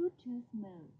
Bluetooth mode.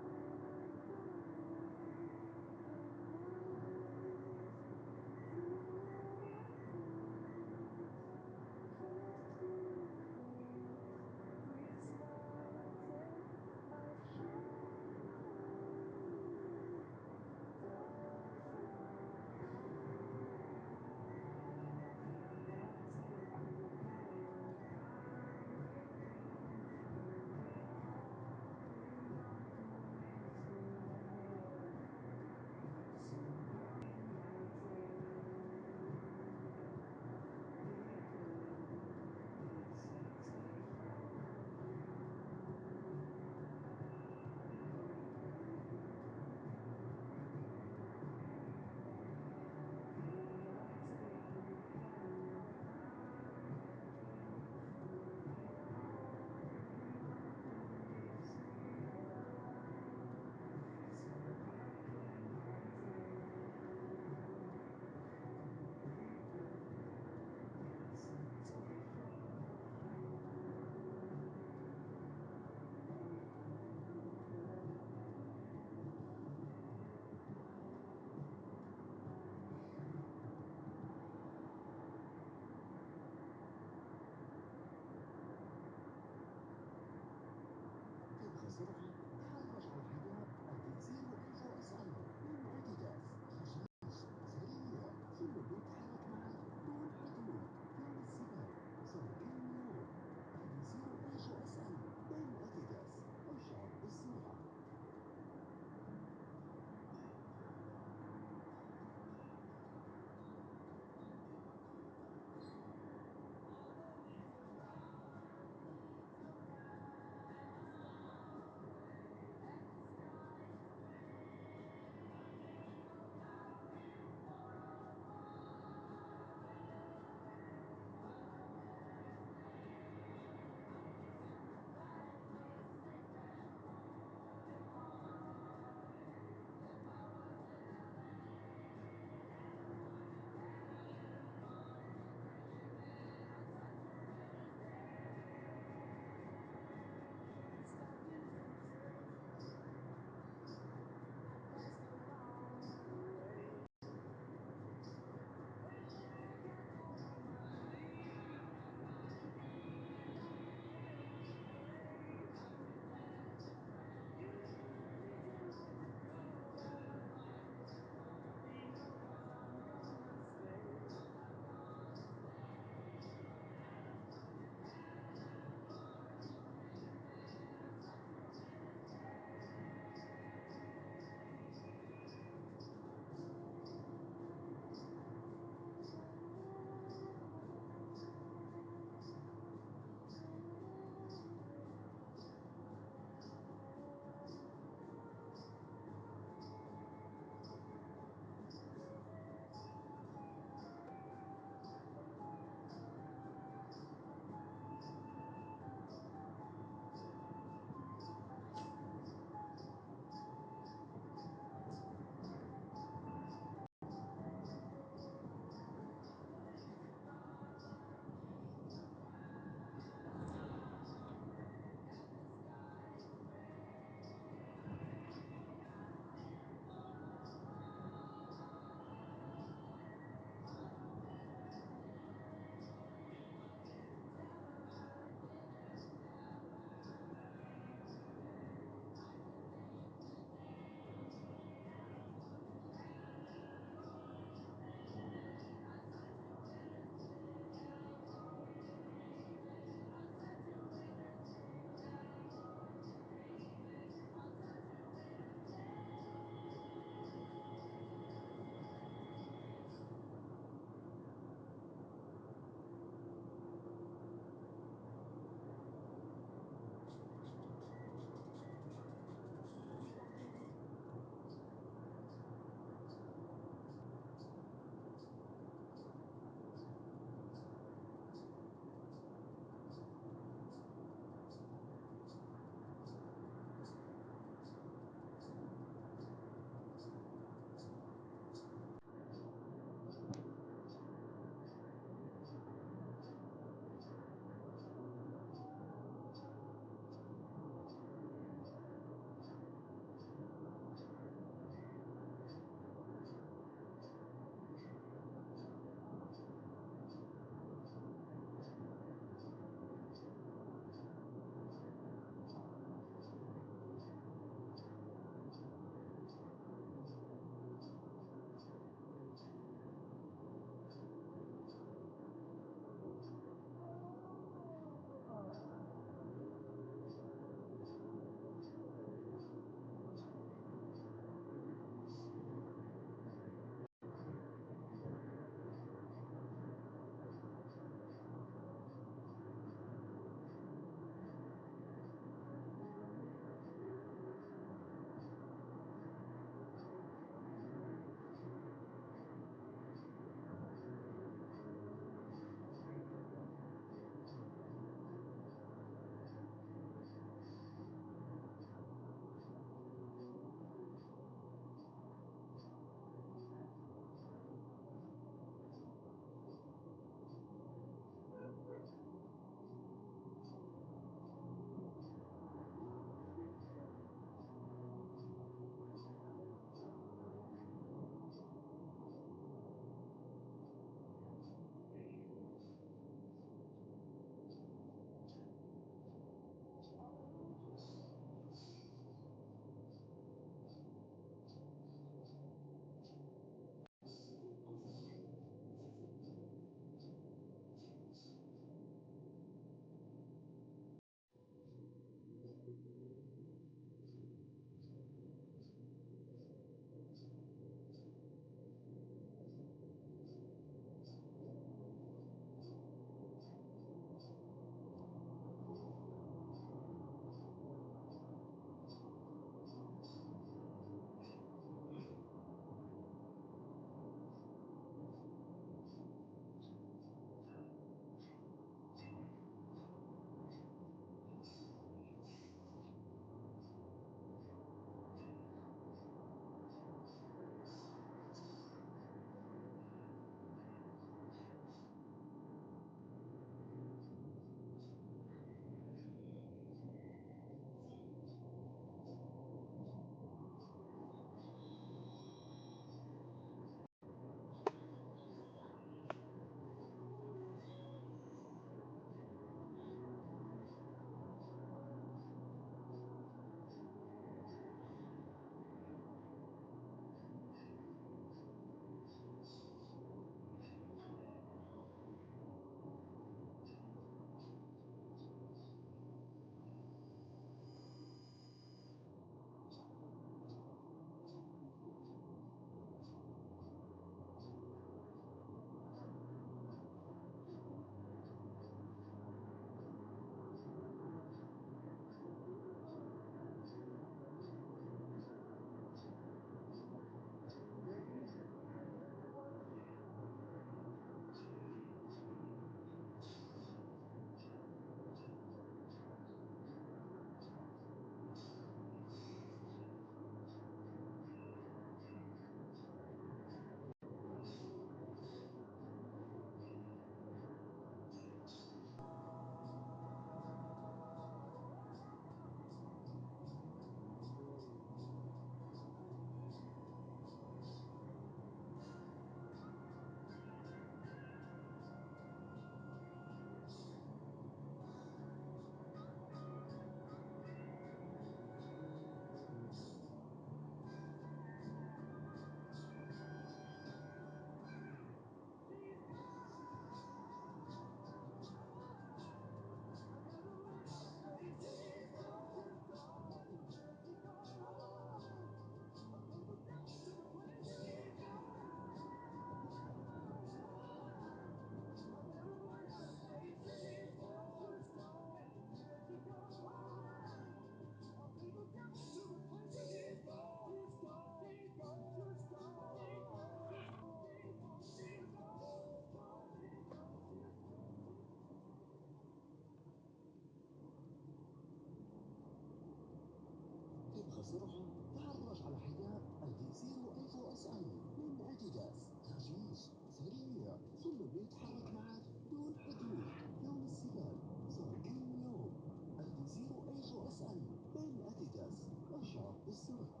السرعة تعرف على حذاء الديزيرو ايفو اسأل من اديداس. خفيف سريع ثم بيتحرك معك دون حدود. يوم السباق صار كل يوم. الديزيرو ايفو اسأل من اديداس. اشعر بالسرعة.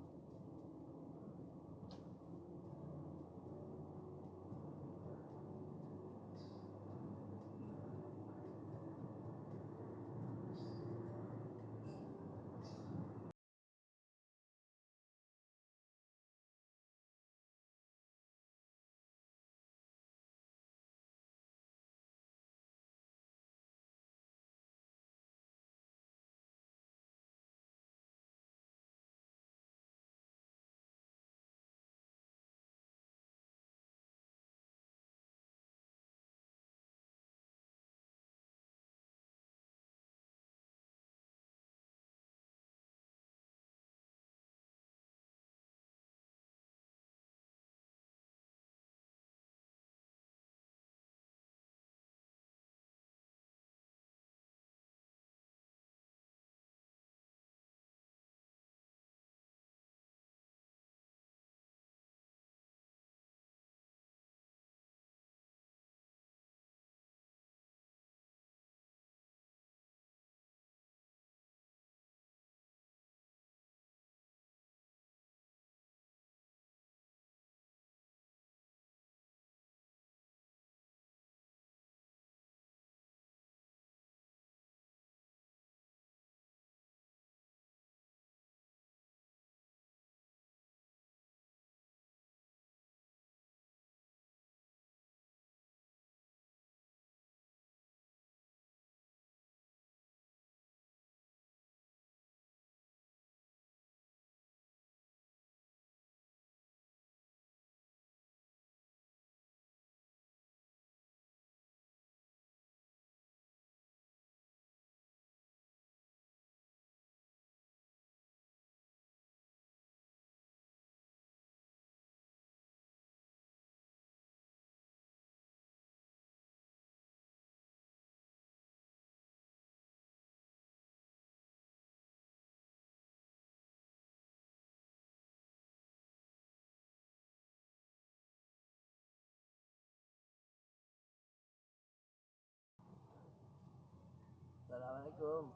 السلام عليكم.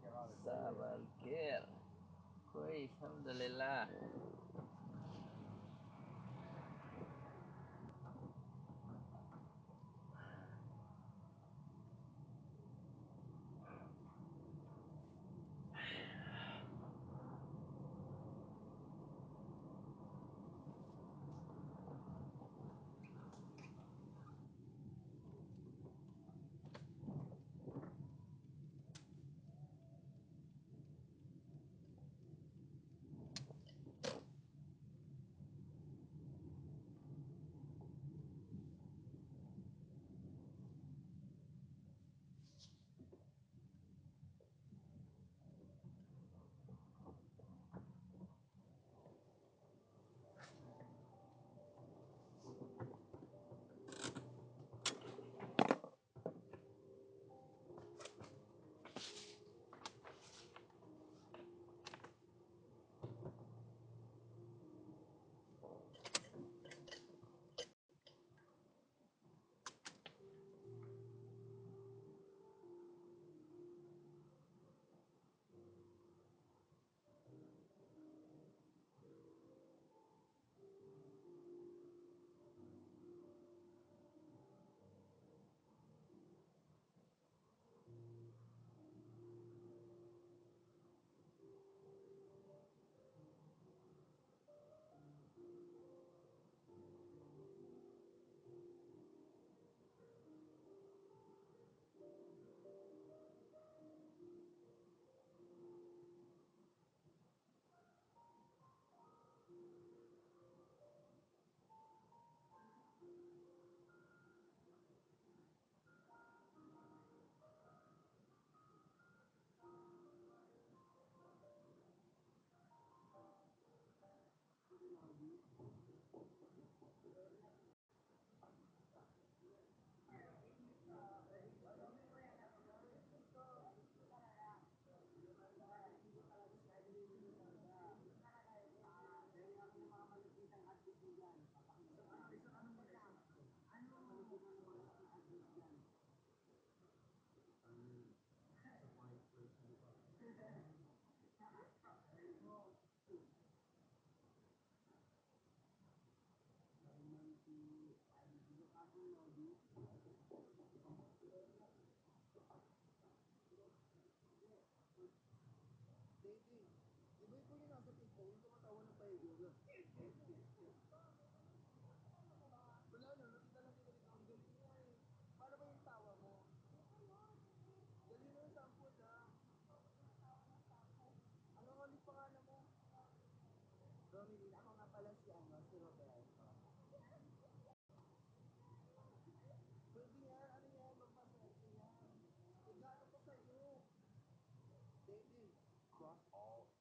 صباح الخير. كويس الحمد لله.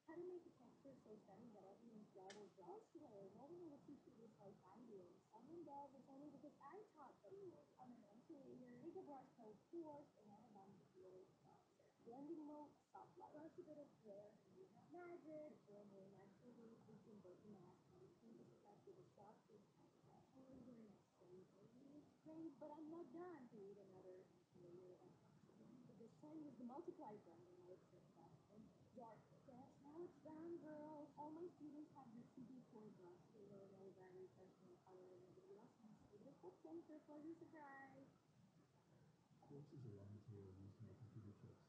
How to make the texture so stunning that everyone's jaw will drop? Sure, no one will teach you this like I do. Someone does, it's only because I taught them. I'm an insulator. Take a brush called force and add a bunch of really soft. Blending mode, soft light. Plus a bit of glare and you have magic. Blending naturally, we can break the mask and we this effect with a sharp big paintbrush. Oh, very necessary, baby. Great, but I'm not done. Create another insulator and this time use the multiply blending mode for fashion. Dark dash. Now it's done, girls. All my students have the CP4 brush. They will know very professional color and everybody else wants to do the center for the surprise. Quartz is a raw material used to make computer chips.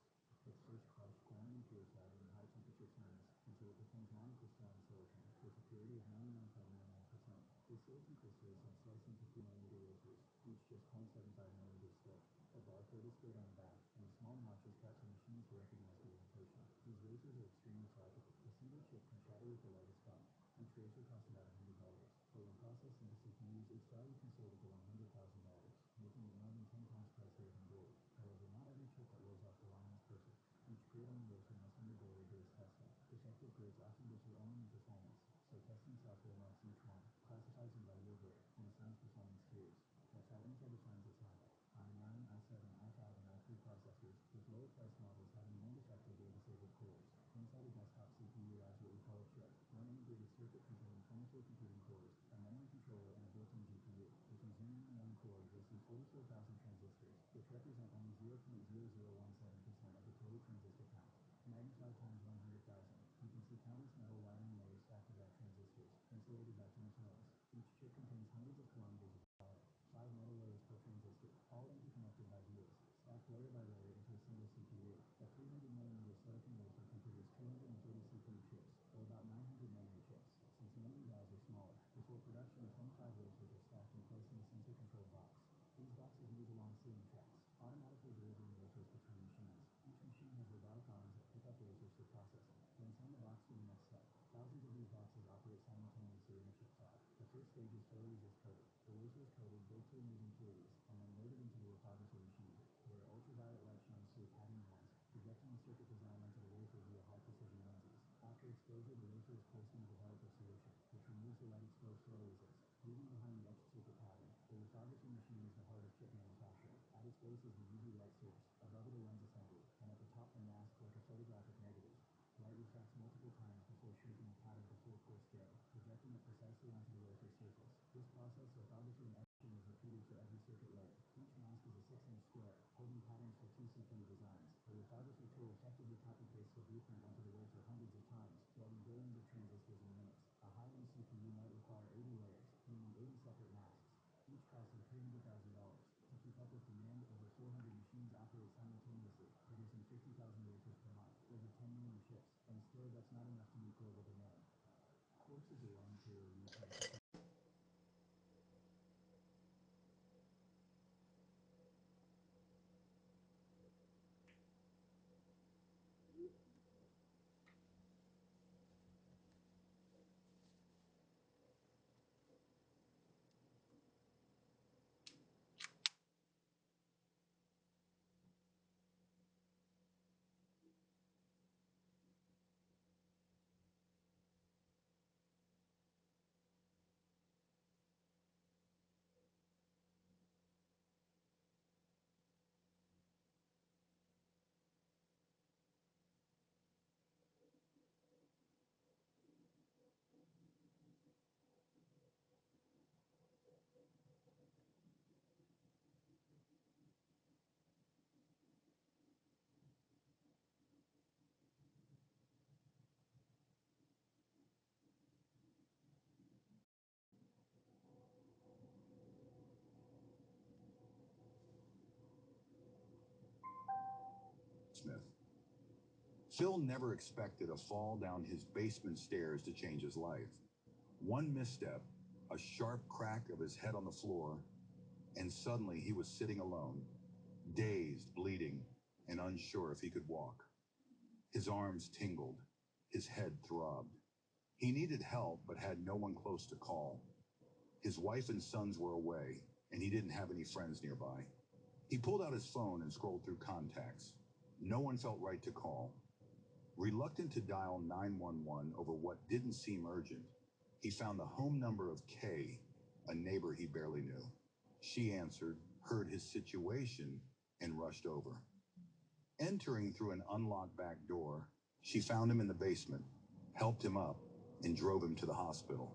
It's first crushed grinding purified in high temperature furnace until it becomes monocrystalline silicon with a purity of 99.99%. This silicon crystals then sliced into 3 mm wafers, each just 0.75 mm thick. A barcode is sprayed on the back, and a small notch is cut so machines will recognize the orientation. These wafers are extremely fragile. A single chip can shatter with the lightest bump. Each wafer costs about $100, but when processed into CPUs, its value can soar to $100,000, making it more than 10 times pricier than gold. However, not every chip that rolls off the line is perfect. Each grid on the wafer must undergo rigorous testing. Defective grids often differ only in performance, so testing software marks each one, classifies them by year grade, and assigns performance tiers. That's how Intel defines its lineup. i9, i7, i5, and i3 processors, with lower price models having more defective or disabled cores. Inside a desktop CPU lies what we call a chip, one integrated circuit containing 24 computing cores, a memory controller, and a built-in GPU. If you zoom in on one core, you'll see 44,000 transistors, which represent only 0.0017% of the total transistor count. Magnified times 100,000, you can see countless metal wiring layers stacked above transistors, insulated by thin films. Each chip contains hundreds of kilometers of power, 5 metal layers per transistor, all interconnected by vias, stacked layer by layer into a single CPU. A 300mm silicon wafer can produce 230 CPU chips, or about 900 memory chips, since memory valves are smaller. Before production, 25 wafers are stacked and placed in a sensor control box. These boxes move along ceiling tracks, automatically delivering wafers between machines. Each machine has robotic arms that pick up wafers for processing, then send the box to the next step. Thousands of these boxes operate simultaneously in the chip fab. The first stage is photoresist coating. The wafer is coated, baked to remove impurities, and then loaded into the lithography machine, where ultraviolet light shines through a pattern lens, projecting the circuit design onto the wafer via high-precision lenses. After exposure, the wafer is placed in a developer solution, which removes the light-exposed photoresist, leaving behind the etched circuit pattern. The lithography machine is the heart of chip manufacturing. At its base is the UV light source, above it a lens assembly, and at the top the mask like a photographic negative. Light refracts multiple times before shrinking the pattern to full core scale, projecting it precisely onto the wafer surface. This process, lithography and etching, is repeated for every circuit layer. Each mask is a 6-inch square, holding patterns for 2 CPU designs. The lithography tool effectively copy-pastes the blueprint onto the wafer hundreds of times, welding billions of transistors in minutes. A high-end CPU might require 80 layers, meaning 80 separate masks, each costing $300,000. To keep up with demand, over 400 machines operate simultaneously, producing 50,000 wafers per month, over 10 million chips, and still that's not enough to meet global demand. Quartz is a raw material used to make Phil never expected a fall down his basement stairs to change his life. One misstep, a sharp crack of his head on the floor, and suddenly he was sitting alone, dazed, bleeding, and unsure if he could walk. His arms tingled, his head throbbed. He needed help but had no one close to call. His wife and sons were away, and he didn't have any friends nearby. He pulled out his phone and scrolled through contacts. No one felt right to call. Reluctant to dial 911 over what didn't seem urgent, he found the home number of Kay, a neighbor he barely knew. She answered, heard his situation, and rushed over. Entering through an unlocked back door, she found him in the basement, helped him up, and drove him to the hospital.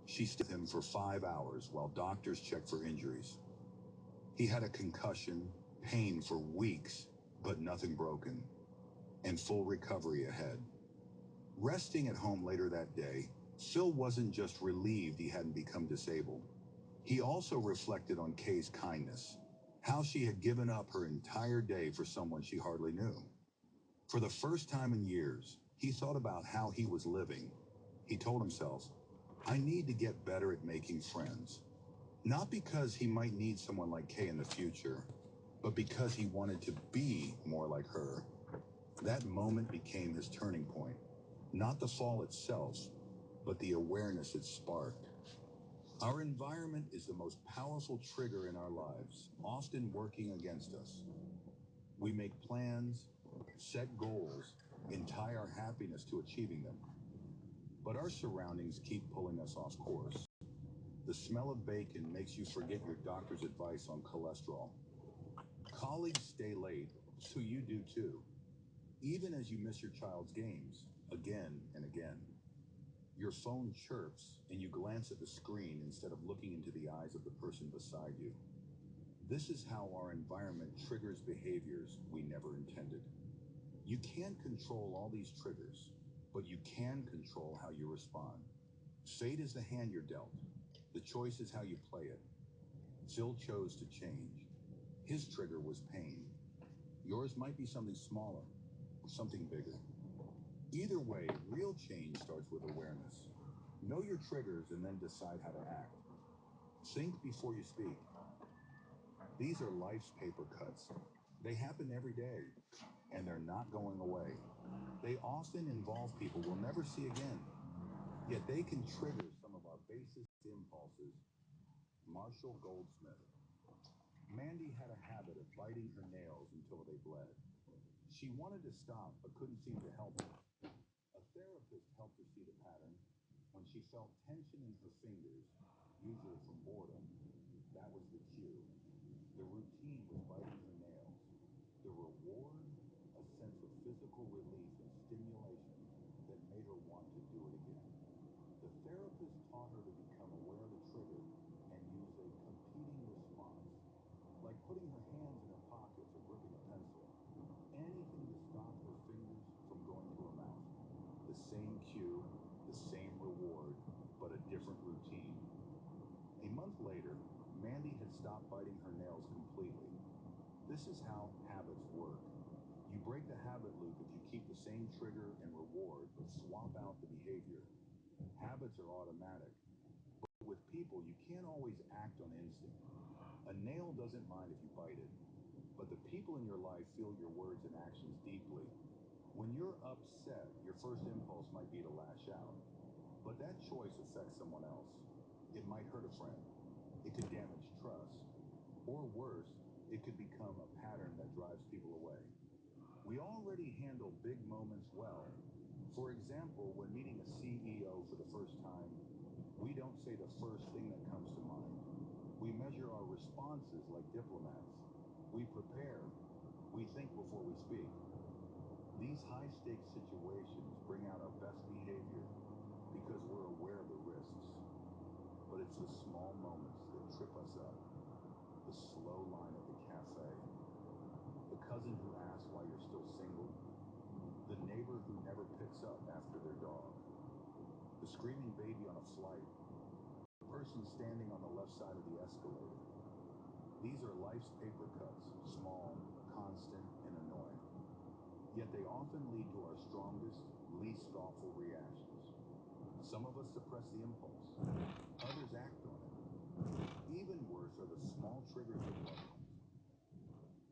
She stayed with him for 5 hours while doctors checked for injuries. He had a concussion, pain for weeks, but nothing broken, and full recovery ahead. Resting at home later that day, Phil wasn't just relieved he hadn't become disabled. He also reflected on Kay's kindness, how she had given up her entire day for someone she hardly knew. For the first time in years, he thought about how he was living. He told himself, I need to get better at making friends. Not because he might need someone like Kay in the future, but because he wanted to be more like her. That moment became his turning point. Not the fall itself, but the awareness it sparked. Our environment is the most powerful trigger in our lives, often working against us. We make plans, set goals, and tie our happiness to achieving them. But our surroundings keep pulling us off course. The smell of bacon makes you forget your doctor's advice on cholesterol. Colleagues stay late, so you do too. Even as you miss your child's games, again and again. Your phone chirps and you glance at the screen instead of looking into the eyes of the person beside you. This is how our environment triggers behaviors we never intended. You can't control all these triggers, but you can control how you respond. Fate is the hand you're dealt. The choice is how you play it. Phil chose to change. His trigger was pain. Yours might be something smaller or something bigger. Either way, real change starts with awareness. Know your triggers and then decide how to act. Think before you speak. These are life's paper cuts. They happen every day, and they're not going away. They often involve people we'll never see again, yet they can trigger some of our basest impulses. Marshall Goldsmith. Mandy had a habit of biting her nails until they bled. She wanted to stop, but couldn't seem to help it. A therapist helped her see the pattern. When she felt tension in her fingers, usually from boredom, that was the cue. The routine was biting her nails. The reward, a sense of physical relief and stimulation that made her want to do it again. The therapist taught her to become aware of the trigger and use a competing response, like putting her hands in her pockets or gripping a pencil. Anything to stop her fingers from going to her mouth. The same cue, the same reward, but a different routine. A month later, Mandy had stopped biting her nails completely. This is how habits work. You break the habit loop if you keep the same trigger and reward, but swap out the behavior. Habits are automatic. But with people, you can't always act on instinct. A nail doesn't mind if you bite it, but the people in your life feel your words and actions deeply. When you're upset, your first impulse might be to lash out, but that choice affects someone else. It might hurt a friend. It could damage trust. Or worse, it could become a pattern that drives people away. We already handle big moments well. For example, when meeting a CEO for the first time, we don't say the first thing that comes to mind. We measure our responses like diplomats. We prepare. We think before we speak. These high-stakes situations bring out our best behavior because we're aware of the risks. But it's the small moments that trip us up. The slow line at the cafe. The cousin who asks why you're still single. The neighbor who never picks up after their dog. The screaming baby on a flight. The person standing on the left side of the escalator. These are life's paper cuts, small, constant, and annoying. Yet they often lead to our strongest, least thoughtful reactions. Some of us suppress the impulse, others act on it. Even worse are the small triggers of love.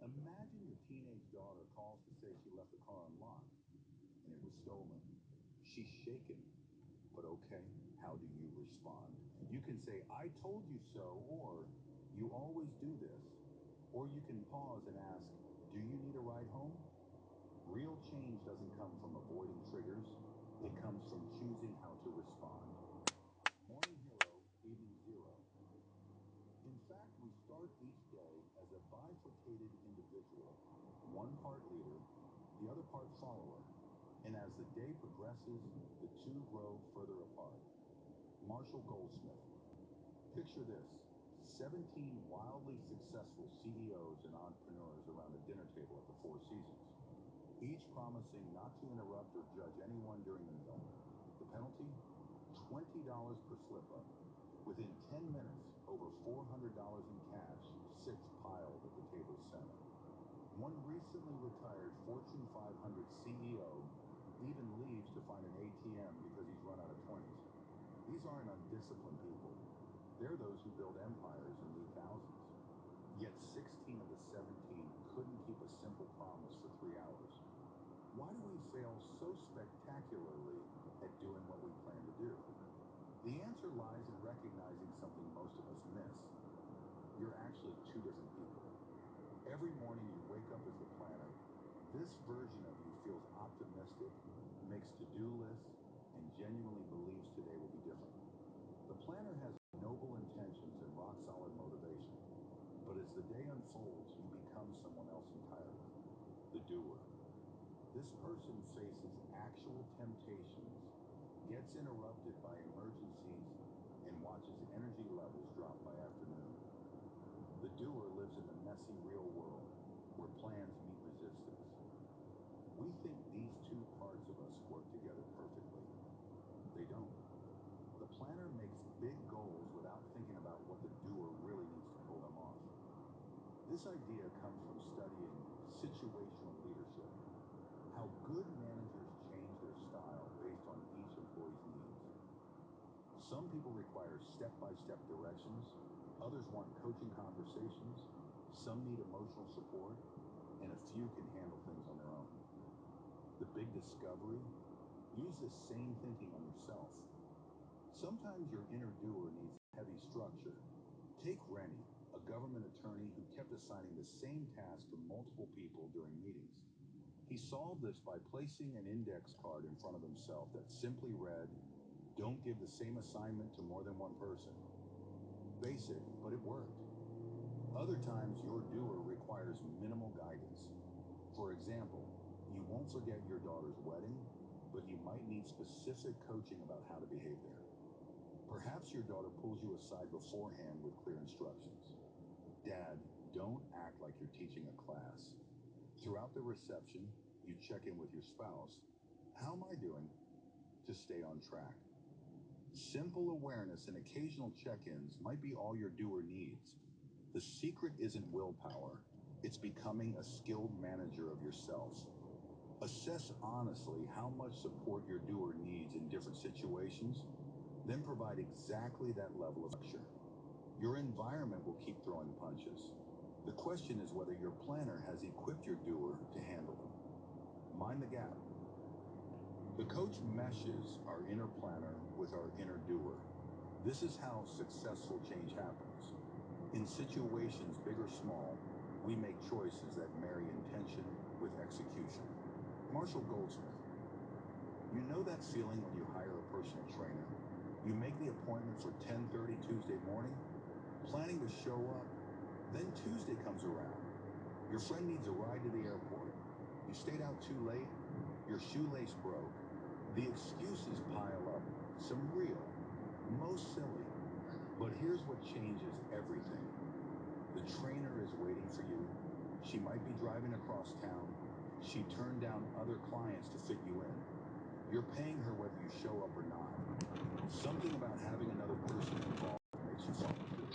Imagine your teenage daughter calls to say she left the car unlocked and it was stolen. She's shaken, but okay, how do you respond? You can say, I told you so, or you always do this. Or you can pause and ask, do you need a ride home? Real change doesn't come from avoiding triggers. It comes from choosing how to respond. Morning hero, evening zero. In fact, we start each day as a bifurcated individual, one part leader, the other part follower. And as the day progresses, the two grow further apart. Marshall Goldsmith. Picture this, 17 wildly successful CEOs and entrepreneurs around a dinner table at the Four Seasons, each promising not to interrupt or judge anyone during the meal. The penalty? $20 per slip-up. Within 10 minutes, over $400 in cash sits piled at the table's center. One recently retired Fortune 500 CEO even leaves to find an ATM because he's run out of 20s. These aren't undisciplined people. They're those who build empires and lead thousands. Yet 16 of the 17 couldn't keep a simple promise for 3 hours. Why do we fail so spectacularly at doing what we plan to do? The answer lies in recognizing something most of us miss. You're actually two different people. Every morning you wake up as the planner. This version of you feels optimistic, makes to-do lists, and genuinely believes today will be different. The planner has noble intentions and rock-solid motivation, but as the day unfolds, you become someone else entirely. The doer. This person faces actual temptations, gets interrupted by emergencies, and watches energy levels drop by afternoon. The doer lives in the messy real world, where plans meet resistance. We think these two parts of us work together perfectly. They don't. The planner makes big goals without thinking about what the doer really needs to pull them off. This idea comes from studying situational leadership, how good managers change their style based on each employee's needs. Some people require step-by-step directions, others want coaching conversations, some need emotional support, and a few can handle things on their own. The big discovery? Use this same thinking on yourself. Sometimes your inner doer needs heavy structure. Take Rennie, a government attorney who kept assigning the same task to multiple people during meetings. He solved this by placing an index card in front of himself that simply read, "Don't give the same assignment to more than one person." Basic, but it worked. Other times, your doer requires minimal guidance. For example, you won't forget your daughter's wedding, but you might need specific coaching about how to behave there. Perhaps your daughter pulls you aside beforehand with clear instructions. Dad, don't act like you're teaching a class. Throughout the reception, you check in with your spouse. How am I doing? To stay on track. Simple awareness and occasional check-ins might be all your doer needs. The secret isn't willpower. It's becoming a skilled manager of yourself. Assess honestly how much support your doer needs in different situations, then provide exactly that level of structure. Your environment will keep throwing punches. The question is whether your planner has equipped your doer to handle them. Mind the gap. The coach meshes our inner planner with our inner doer. This is how successful change happens. In situations big or small, we make choices that marry intention with execution. Marshall Goldsmith. You know that feeling when you hire a personal trainer? You make the appointment for 10:30 Tuesday morning, planning to show up. Then Tuesday comes around. Your friend needs a ride to the airport. You stayed out too late. Your shoelace broke. The excuses pile up. Some real, most silly. But here's what changes everything. The trainer is waiting for you. She might be driving across town. She turned down other clients to fit you in. You're paying her whether you show up or not. Something about having another person involved makes you follow through.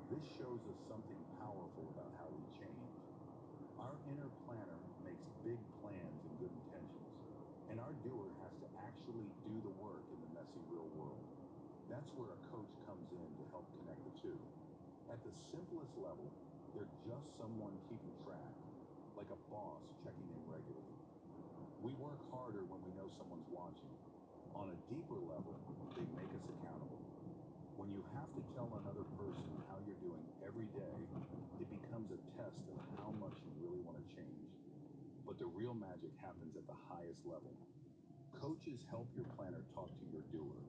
This shows us something powerful about how we change. Our inner planner makes big plans and good intentions, and our doer has to actually do the work in the messy real world. That's where a coach comes in to help connect the two. At the simplest level, they're just someone keeping track, like a boss checking in regularly. We work harder when we know someone's watching. On a deeper level, they make us accountable. When you have to tell another person how you're doing every day, it becomes a test of how much you really want to change. But the real magic happens at the highest level. Coaches help your planner talk to your doer.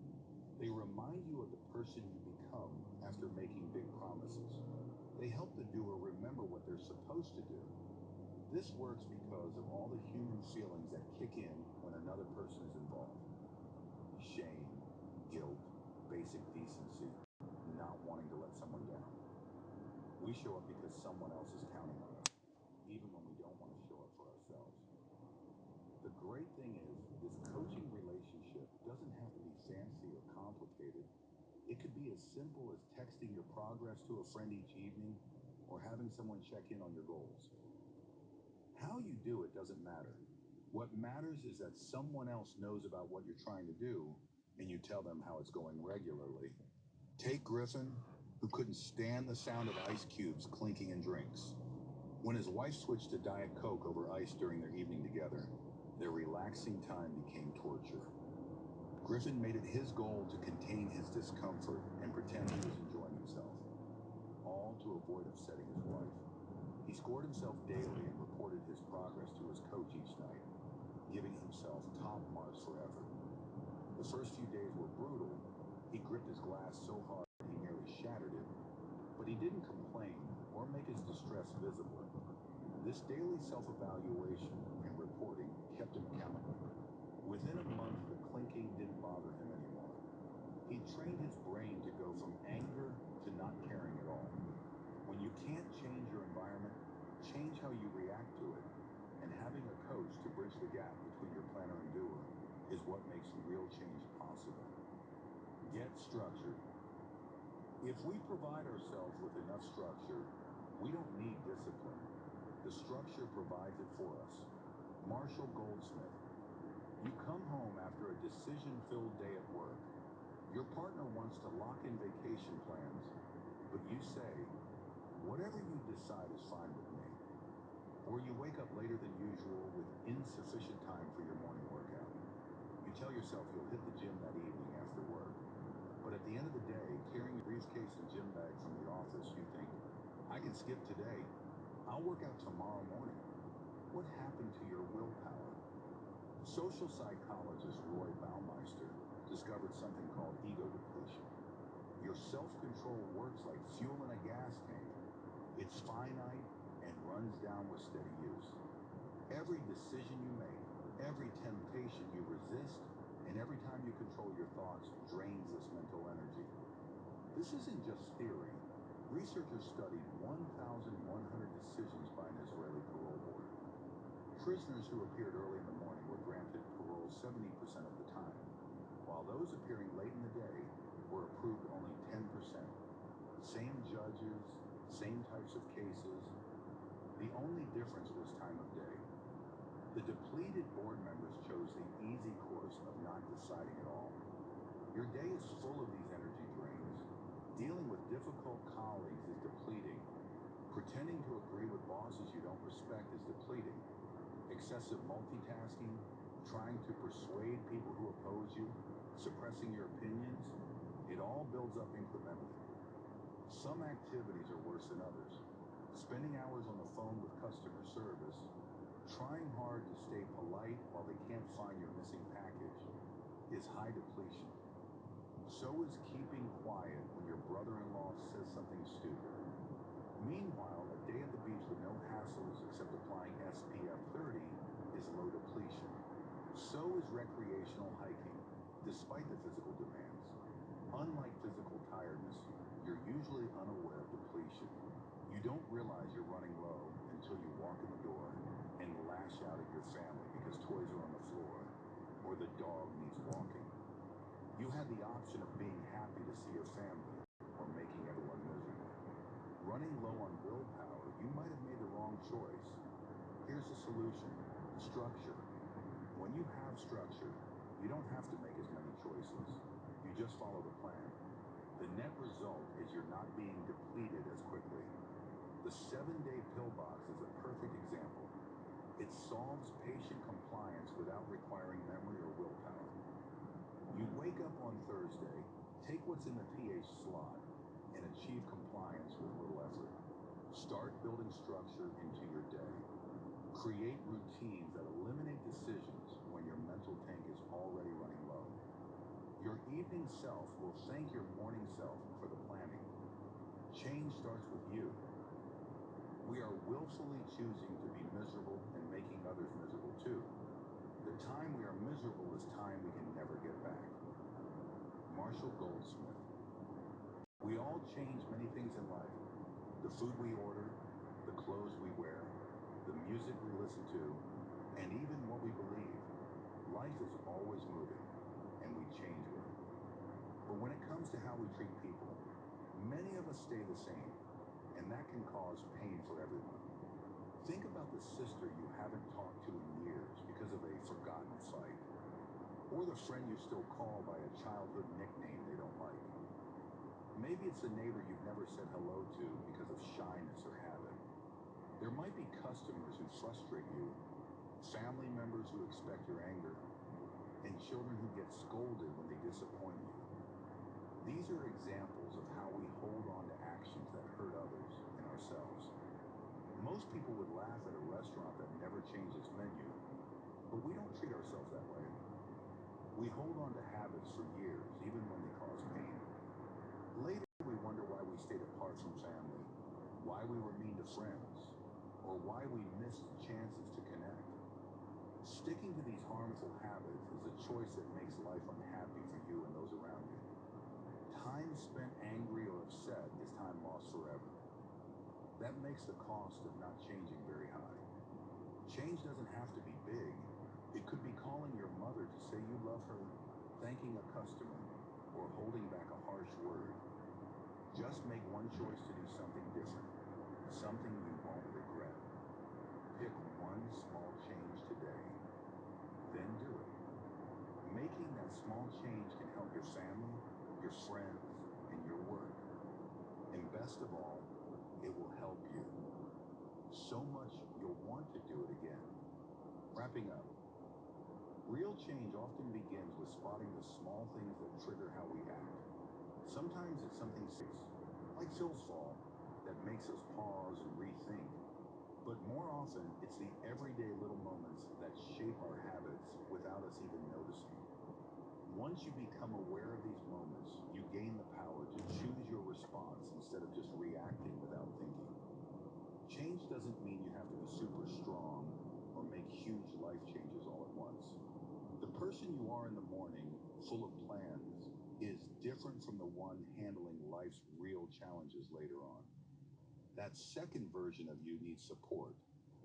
They remind you of the person you become after making big promises. They help the doer remember what they're supposed to do. This works because of all the human feelings that kick in when another person is involved. Shame, guilt, basic decency, not wanting to let someone down. We show up because someone else is counting on us, even when we don't want to show up for ourselves. The great thing is, this coaching relationship doesn't have to be fancy or complicated. It could be as simple as texting your progress to a friend each evening or having someone check in on your goals. How you do it doesn't matter. What matters is that someone else knows about what you're trying to do and you tell them how it's going regularly. Take Griffin, who couldn't stand the sound of ice cubes clinking in drinks. When his wife switched to Diet Coke over ice during their evening together, their relaxing time became torture. Griffin made it his goal to contain his discomfort and pretend he was enjoying himself, all to avoid upsetting his wife. He scored himself daily and reported his progress to his coach each night, giving himself top marks for effort. The first few days were brutal. He gripped his glass so hard he nearly shattered it, but he didn't complain or make his distress visible. This daily self-evaluation and reporting kept him accountable. Within a month, the clinking didn't bother him anymore. He trained his brain to go from anger to not caring at all. When you can't change your environment, change how you react to it. And having a coach to bridge the gap between your planner and doer is what makes real change possible. Get structured. If we provide ourselves with enough structure, we don't need discipline. The structure provides it for us. Marshall Goldsmith. You come home after a decision-filled day at work. Your partner wants to lock in vacation plans, but you say, whatever you decide is fine with me. Or you wake up later than usual with insufficient time for your morning workout. You tell yourself you'll hit the gym that evening after work. But at the end of the day, carrying a briefcase and gym bag from the office, you think, I can skip today. I'll work out tomorrow morning. What happened to your willpower? Social psychologist Roy Baumeister discovered something called ego depletion. Your self-control works like fuel in a gas tank. It's finite and runs down with steady use. Every decision you make, every temptation you resist, and every time you control your thoughts drains this mental energy. This isn't just theory. Researchers studied 1,100 decisions by an Israeli parole board. Prisoners who appeared early in the morning were granted parole 70% of the time, while those appearing late in the day were approved only 10%. Same judges, same types of cases. The only difference was time of day. The depleted board members chose the easy course of not deciding at all. Your day is full of these energy drains. Dealing with difficult colleagues is depleting. Pretending to agree with bosses you don't respect is depleting. Excessive multitasking, trying to persuade people who oppose you, suppressing your opinions, it all builds up incrementally. Some activities are worse than others. Spending hours on the phone with customer service, trying hard to stay polite while they can't find your missing package, is high depletion. So is keeping quiet when your brother-in-law says something stupid. Meanwhile, a day at the beach with no hassles except applying SPF 30 is low depletion. So is recreational hiking, despite the physical demands. Unlike physical tiredness, you're usually unaware of depletion. You don't realize you're running low until you walk in the door and lash out at your family because toys are on the floor or the dog needs walking. You had the option of being happy to see your family or making everyone miserable. Running low on willpower, you might have made the wrong choice. Here's the solution: structure. When you have structure, you don't have to make as many choices. You just follow the plan. The net result is you're not being depleted as quickly. The 7-day pill box is a perfect example. It solves patient compliance without requiring memory or willpower. You wake up on Thursday, take what's in the pH slot, and achieve compliance with little effort. Start building structure into your day. Create routines that eliminate decisions when your mental tank is already running low. Your evening self will thank your morning self for the planning. Change starts with you. We are willfully choosing to be miserable and making others miserable too. The time we are miserable is time we can never get back. Marshall Goldsmith. We all change many things in life. The food we order, the clothes we wear, the music we listen to, and even what we believe. Life is always moving, and we change with it. But when it comes to how we treat people, many of us stay the same, and that can cause pain for everyone. Think about the sister you haven't talked to in years because of a forgotten fight, or the friend you still call by a childhood nickname they don't like. Maybe it's the neighbor you've never said hello to because of shyness or habit. There might be customers who frustrate you, family members who expect your anger, and children who get scolded when they disappoint you. These are examples of how we hold on to actions that hurt others and ourselves. Most people would laugh at a restaurant that never changes menu, but we don't treat ourselves that way. We hold on to habits for years, even when they cause pain. Later, we wonder why we stayed apart from family, why we were mean to friends, or why we missed chances to connect. Sticking to these harmful habits is a choice that makes life unhappy for you and those around you. Time spent angry or upset is time lost forever. That makes the cost of not changing very high. Change doesn't have to be big. It could be calling your mother to say you love her, thanking a customer, or holding back a harsh word. Just make one choice to do something different, something you won't regret. Pick one small change today, then do it. Making that small change can help your family, your friends, and your work. And best of all, it will help you so much you'll want to do it again. Wrapping up, real change often begins with spotting the small things that trigger how we act. Sometimes it's something serious, like Phil's fall, that makes us pause and rethink. But more often, it's the everyday little moments that shape our habits without us even noticing. Once you become aware of these moments, you gain the power to choose your response instead of just reacting without thinking. Change doesn't mean you have to be super strong or make huge life changes all at once. The person you are in the morning, full of plans, is different from the one handling life's real challenges later on. That second version of you needs support,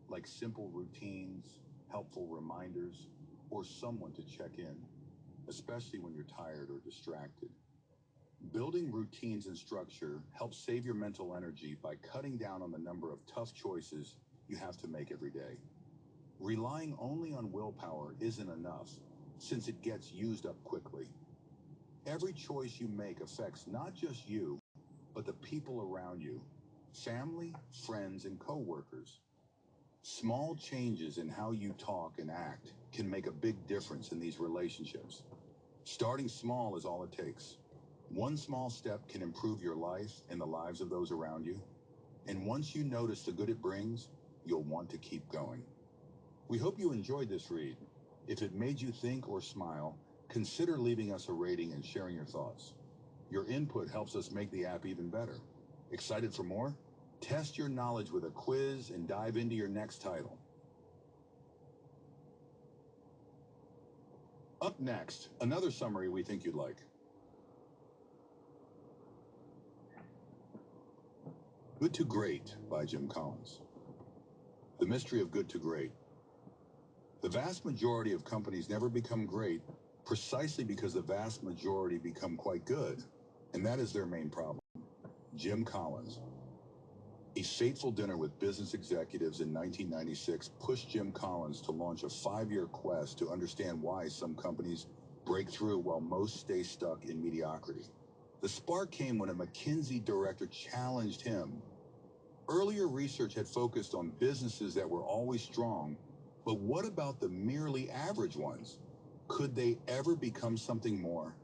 like simple routines, helpful reminders, or someone to check in, especially when you're tired or distracted. Building routines and structure helps save your mental energy by cutting down on the number of tough choices you have to make every day. Relying only on willpower isn't enough, since it gets used up quickly. Every choice you make affects not just you, but the people around you, family, friends, and co-workers. Small changes in how you talk and act can make a big difference in these relationships. Starting small is all it takes. One small step can improve your life and the lives of those around you. And once you notice the good it brings, you'll want to keep going. We hope you enjoyed this read. If it made you think or smile, consider leaving us a rating and sharing your thoughts. Your input helps us make the app even better. Excited for more? Test your knowledge with a quiz and dive into your next title. Up next, another summary we think you'd like. Good to Great by Jim Collins. The mystery of good to great. The vast majority of companies never become great precisely because the vast majority become quite good, and that is their main problem. Jim Collins. A fateful dinner with business executives in 1996 pushed Jim Collins to launch a 5-year quest to understand why some companies break through while most stay stuck in mediocrity. The spark came when a McKinsey director challenged him. Earlier research had focused on businesses that were always strong, but what about the merely average ones? Could they ever become something more?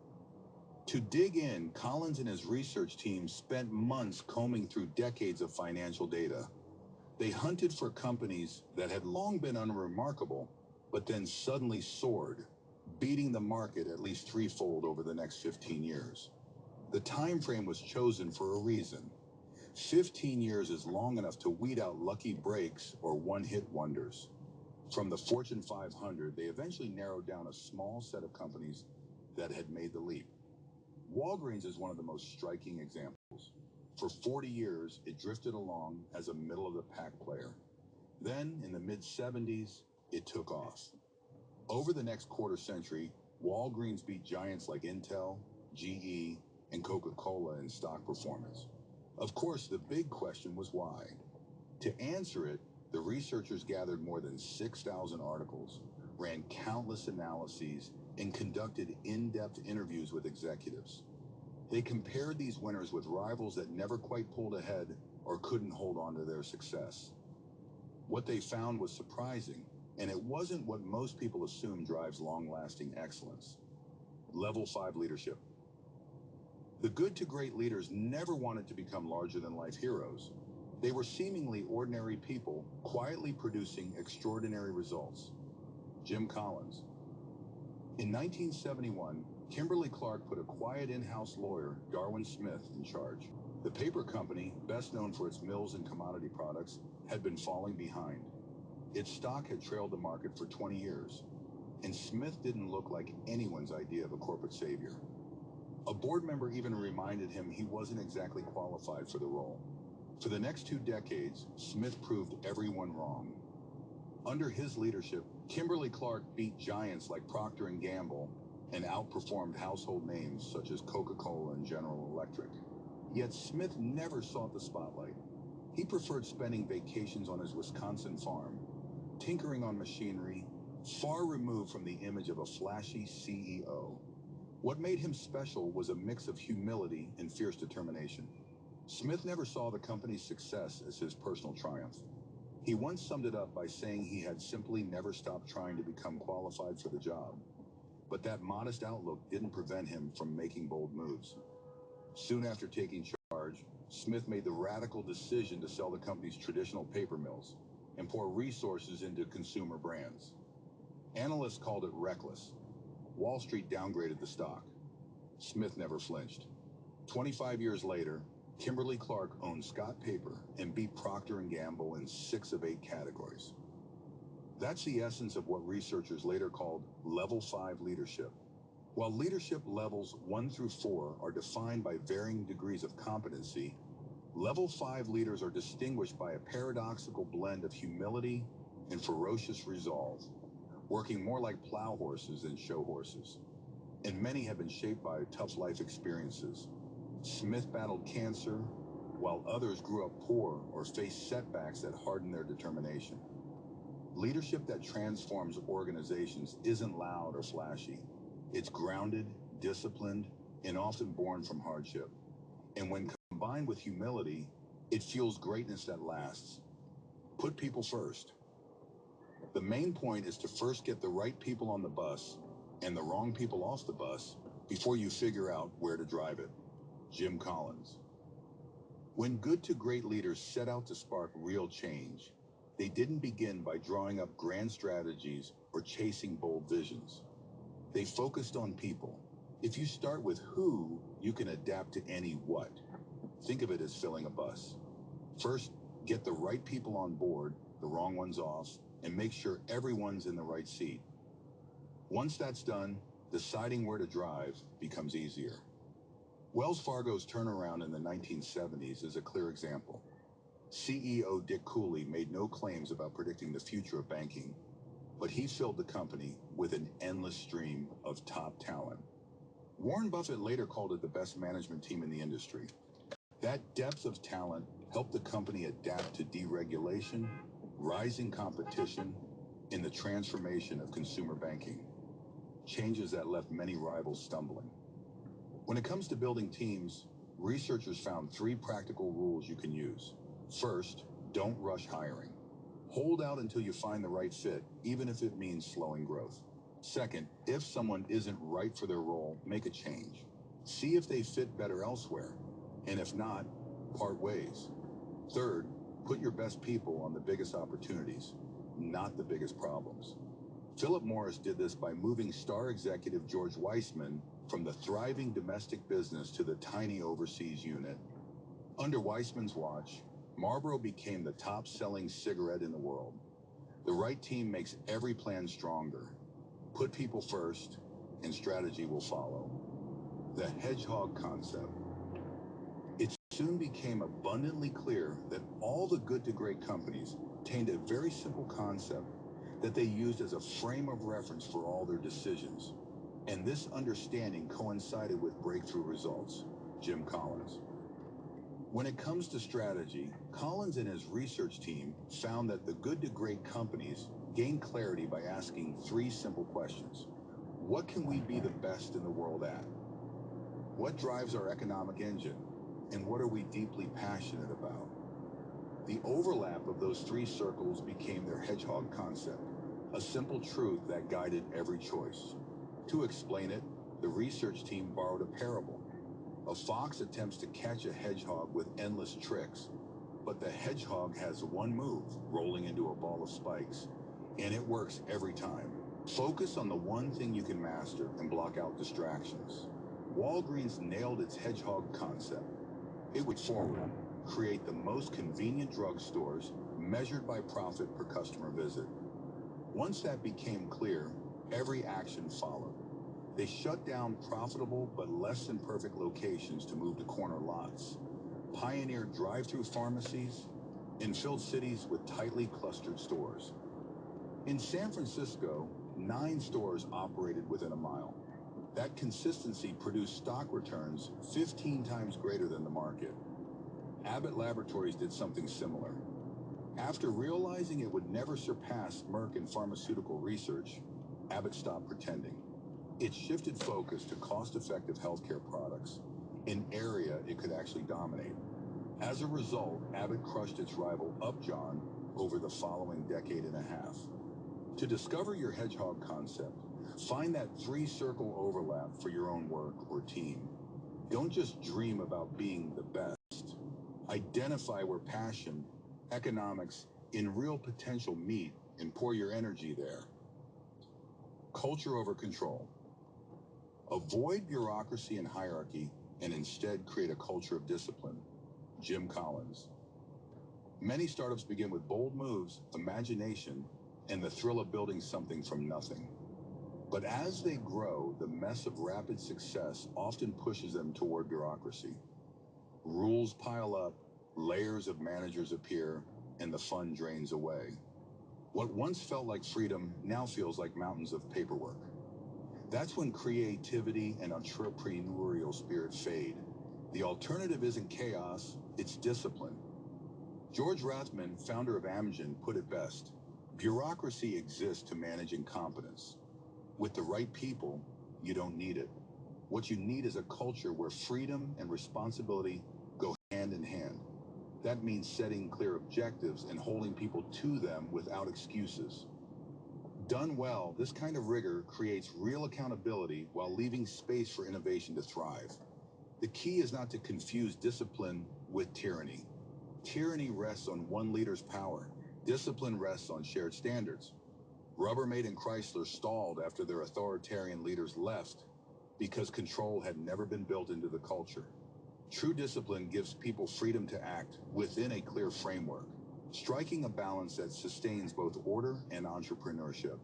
To dig in, Collins and his research team spent months combing through decades of financial data. They hunted for companies that had long been unremarkable, but then suddenly soared, beating the market at least threefold over the next 15 years. The time frame was chosen for a reason. 15 years is long enough to weed out lucky breaks or one-hit wonders. From the Fortune 500, they eventually narrowed down a small set of companies that had made the leap. Walgreens is one of the most striking examples. For 40 years, it drifted along as a middle-of-the-pack player. Then, in the mid-70s, it took off. Over the next quarter century, Walgreens beat giants like Intel, GE, and Coca-Cola in stock performance. Of course, the big question was why. To answer it, the researchers gathered more than 6,000 articles, ran countless analyses, and conducted in-depth interviews with executives. They compared these winners with rivals that never quite pulled ahead or couldn't hold on to their success. What they found was surprising, and it wasn't what most people assume drives long-lasting excellence. Level 5 leadership. The good to great leaders never wanted to become larger-than-life heroes. They were seemingly ordinary people, quietly producing extraordinary results. Jim Collins. In 1971, Kimberly-Clark put a quiet in-house lawyer, Darwin Smith, in charge. The paper company, best known for its mills and commodity products, had been falling behind. Its stock had trailed the market for 20 years, and Smith didn't look like anyone's idea of a corporate savior. A board member even reminded him he wasn't exactly qualified for the role. For the next 2 decades, Smith proved everyone wrong. Under his leadership, Kimberly-Clark beat giants like Procter & Gamble and outperformed household names such as Coca-Cola and General Electric. Yet Smith never sought the spotlight. He preferred spending vacations on his Wisconsin farm, tinkering on machinery, far removed from the image of a flashy CEO. What made him special was a mix of humility and fierce determination. Smith never saw the company's success as his personal triumph. He once summed it up by saying he had simply never stopped trying to become qualified for the job. But that modest outlook didn't prevent him from making bold moves. Soon after taking charge, Smith made the radical decision to sell the company's traditional paper mills and pour resources into consumer brands. Analysts called it reckless. Wall Street downgraded the stock. Smith never flinched. 25 years later, Kimberly-Clark owned Scott Paper and beat Procter & Gamble in 6 of 8 categories. That's the essence of what researchers later called level 5 leadership. While leadership levels 1 through 4 are defined by varying degrees of competency, level 5 leaders are distinguished by a paradoxical blend of humility and ferocious resolve, working more like plow horses than show horses. And many have been shaped by tough life experiences. Smith battled cancer, while others grew up poor or faced setbacks that hardened their determination. Leadership that transforms organizations isn't loud or flashy. It's grounded, disciplined, and often born from hardship. And when combined with humility, it fuels greatness that lasts. Put people first. The main point is to first get the right people on the bus and the wrong people off the bus before you figure out where to drive it. Jim Collins. When good to great leaders set out to spark real change, they didn't begin by drawing up grand strategies or chasing bold visions. They focused on people. If you start with who, you can adapt to any what. Think of it as filling a bus. First, get the right people on board, the wrong ones off, and make sure everyone's in the right seat. Once that's done, deciding where to drive becomes easier. Wells Fargo's turnaround in the 1970s is a clear example. CEO Dick Cooley made no claims about predicting the future of banking, but he filled the company with an endless stream of top talent. Warren Buffett later called it the best management team in the industry. That depth of talent helped the company adapt to deregulation, rising competition, and the transformation of consumer banking. Changes that left many rivals stumbling. When it comes to building teams, researchers found 3 practical rules you can use. First, don't rush hiring. Hold out until you find the right fit, even if it means slowing growth. Second, if someone isn't right for their role, make a change. See if they fit better elsewhere, and if not, part ways. Third, put your best people on the biggest opportunities, not the biggest problems. Philip Morris did this by moving star executive George Weissman from the thriving domestic business to the tiny overseas unit. Under Weissman's watch, Marlboro became the top-selling cigarette in the world. The right team makes every plan stronger. Put people first, and strategy will follow. The hedgehog concept. It soon became abundantly clear that all the good to great companies obtained a very simple concept that they used as a frame of reference for all their decisions. And this understanding coincided with breakthrough results. Jim Collins. When it comes to strategy, Collins and his research team found that the good to great companies gain clarity by asking 3 simple questions. What can we be the best in the world at? What drives our economic engine? And what are we deeply passionate about? The overlap of those 3 circles became their hedgehog concept, a simple truth that guided every choice. To explain it, the research team borrowed a parable. A fox attempts to catch a hedgehog with endless tricks, but the hedgehog has one move, rolling into a ball of spikes, and it works every time. Focus on the one thing you can master and block out distractions. Walgreens nailed its hedgehog concept. It would forward, create the most convenient drugstores measured by profit per customer visit. Once that became clear, every action followed. They shut down profitable but less than perfect locations to move to corner lots, pioneered drive-through pharmacies, and filled cities with tightly clustered stores. In San Francisco, 9 stores operated within a mile. That consistency produced stock returns 15 times greater than the market. Abbott Laboratories did something similar. After realizing it would never surpass Merck in pharmaceutical research, Abbott stopped pretending. It shifted focus to cost-effective healthcare products, an area it could actually dominate. As a result, Abbott crushed its rival Upjohn over the following decade and a half. To discover your hedgehog concept, find that 3-circle overlap for your own work or team. Don't just dream about being the best. Identify where passion, economics, and real potential meet and pour your energy there. Culture over control. Avoid bureaucracy and hierarchy and instead create a culture of discipline. Jim Collins. Many startups begin with bold moves, imagination, and the thrill of building something from nothing. But as they grow, the mess of rapid success often pushes them toward bureaucracy. Rules pile up, layers of managers appear, and the fun drains away. What once felt like freedom now feels like mountains of paperwork. That's when creativity and entrepreneurial spirit fade. The alternative isn't chaos, it's discipline. George Rathman, founder of Amgen, put it best. Bureaucracy exists to manage incompetence. With the right people, you don't need it. What you need is a culture where freedom and responsibility go hand in hand. That means setting clear objectives and holding people to them without excuses. Done well, this kind of rigor creates real accountability while leaving space for innovation to thrive. The key is not to confuse discipline with tyranny. Tyranny rests on one leader's power. Discipline rests on shared standards. Rubbermaid and Chrysler stalled after their authoritarian leaders left because control had never been built into the culture. True discipline gives people freedom to act within a clear framework, striking a balance that sustains both order and entrepreneurship.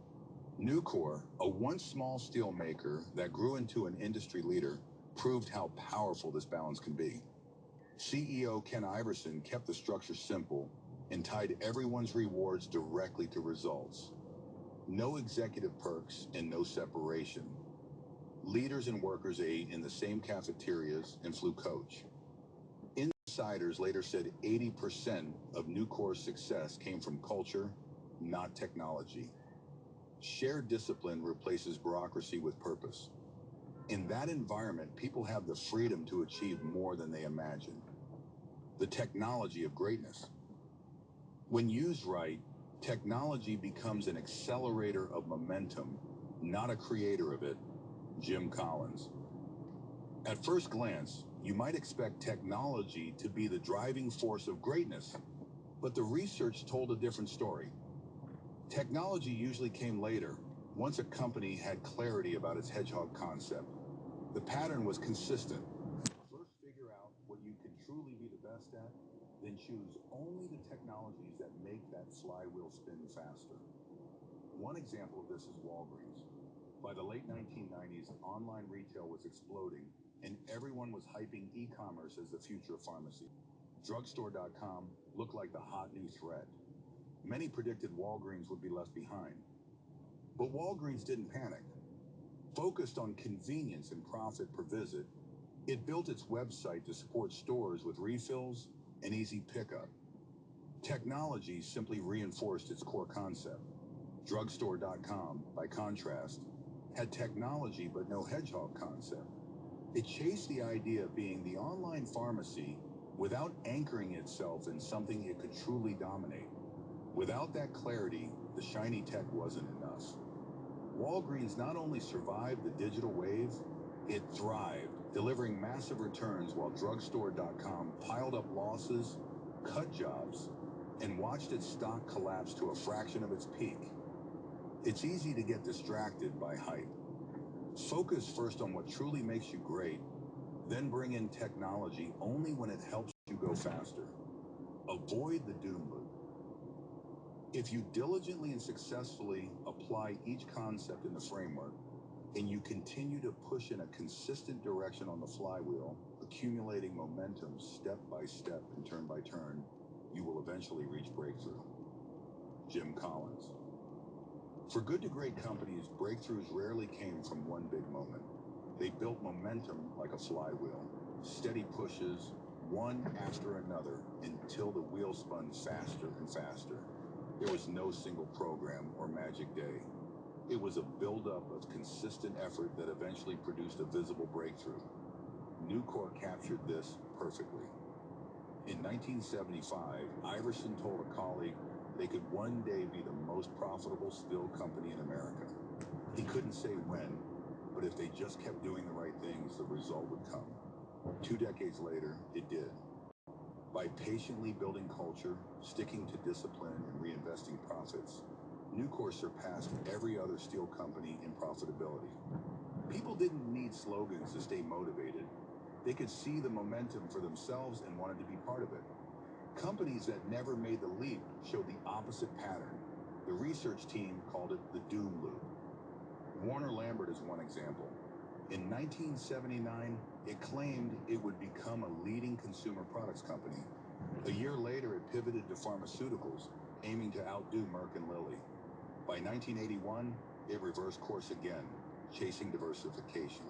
Nucor, a once small steel maker that grew into an industry leader, proved how powerful this balance can be. CEO Ken Iverson kept the structure simple and tied everyone's rewards directly to results. No executive perks and no separation. Leaders and workers ate in the same cafeterias and flew coach. In insiders later said 80% of Nucor's success came from culture, not technology. Shared discipline replaces bureaucracy with purpose. In that environment, people have the freedom to achieve more than they imagine. The technology of greatness. When used right, technology becomes an accelerator of momentum, not a creator of it. Jim Collins. At first glance, you might expect technology to be the driving force of greatness, but the research told a different story. Technology usually came later, once a company had clarity about its hedgehog concept. The pattern was consistent. First, figure out what you can truly be the best at, then choose only the technologies that make that flywheel spin faster. One example of this is Walgreens. By the late 1990s, online retail was exploding, and everyone was hyping e-commerce as the future of pharmacy. Drugstore.com looked like the hot new threat. Many predicted Walgreens would be left behind. But Walgreens didn't panic. Focused on convenience and profit per visit, it built its website to support stores with refills and easy pickup. Technology simply reinforced its core concept. Drugstore.com, by contrast, had technology but no hedgehog concept. It chased the idea of being the online pharmacy without anchoring itself in something it could truly dominate. Without that clarity, the shiny tech wasn't enough. Walgreens not only survived the digital wave, it thrived, delivering massive returns while Drugstore.com piled up losses, cut jobs, and watched its stock collapse to a fraction of its peak. It's easy to get distracted by hype. Focus first on what truly makes you great, then bring in technology only when it helps you go faster. Avoid the doom loop. If you diligently and successfully apply each concept in the framework, and you continue to push in a consistent direction on the flywheel, accumulating momentum step by step and turn by turn, you will eventually reach breakthrough. Jim Collins. For good to great companies, breakthroughs rarely came from one big moment. They built momentum like a flywheel, steady pushes, one after another, until the wheel spun faster and faster. There was no single program or magic day. It was a buildup of consistent effort that eventually produced a visible breakthrough. Nucor captured this perfectly. In 1975, Iverson told a colleague they could one day be the most profitable steel company in America. He couldn't say when, but if they just kept doing the right things, the result would come. 2 decades later, it did. By patiently building culture, sticking to discipline, and reinvesting profits, Nucor surpassed every other steel company in profitability. People didn't need slogans to stay motivated. They could see the momentum for themselves and wanted to be part of it. Companies that never made the leap showed the opposite pattern. The research team called it the doom loop. Warner Lambert is one example. In 1979, it claimed it would become a leading consumer products company. A year later, it pivoted to pharmaceuticals, aiming to outdo Merck and Lilly. By 1981, it reversed course again, chasing diversification.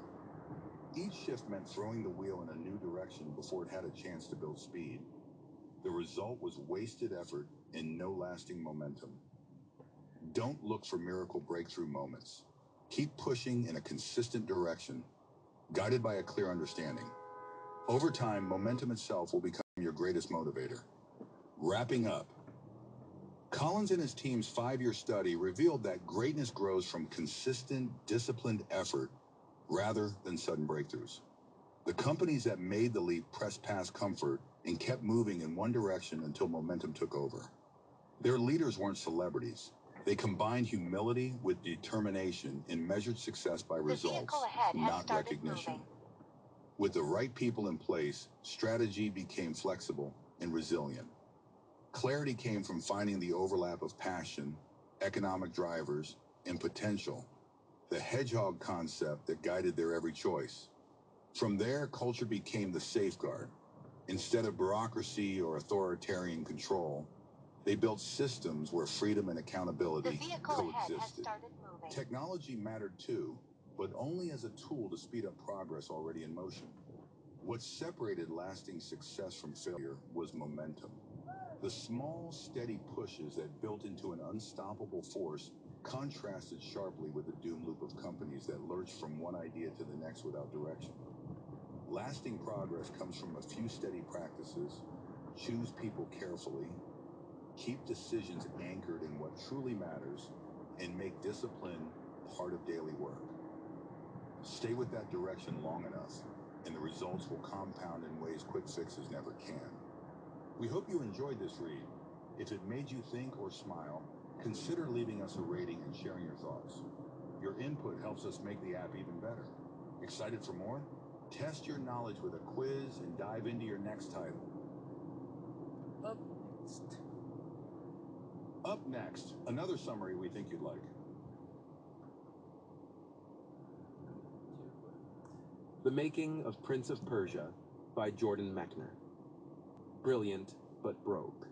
Each shift meant throwing the wheel in a new direction before it had a chance to build speed. The result was wasted effort and no lasting momentum. Don't look for miracle breakthrough moments. Keep pushing in a consistent direction, guided by a clear understanding. Over time, momentum itself will become your greatest motivator. Wrapping up, Collins and his team's 5-year study revealed that greatness grows from consistent, disciplined effort rather than sudden breakthroughs. The companies that made the leap pressed past comfort and kept moving in one direction until momentum took over. Their leaders weren't celebrities. They combined humility with determination and measured success by results, not recognition. With the right people in place, strategy became flexible and resilient. Clarity came from finding the overlap of passion, economic drivers, and potential, the hedgehog concept that guided their every choice. From there, culture became the safeguard. Instead of bureaucracy or authoritarian control, they built systems where freedom and accountability coexisted. Technology mattered too, but only as a tool to speed up progress already in motion. What separated lasting success from failure was momentum. The small, steady pushes that built into an unstoppable force contrasted sharply with the doom loop of companies that lurch from one idea to the next without direction. Lasting progress comes from a few steady practices, choose people carefully, keep decisions anchored in what truly matters, and make discipline part of daily work. Stay with that direction long enough, and the results will compound in ways quick fixes never can. We hope you enjoyed this read. If it made you think or smile, consider leaving us a rating and sharing your thoughts. Your input helps us make the app even better. Excited for more? Test your knowledge with a quiz and dive into your next title. Up next, another summary we think you'd like. The Making of Prince of Persia by Jordan Mechner. Brilliant, but broke.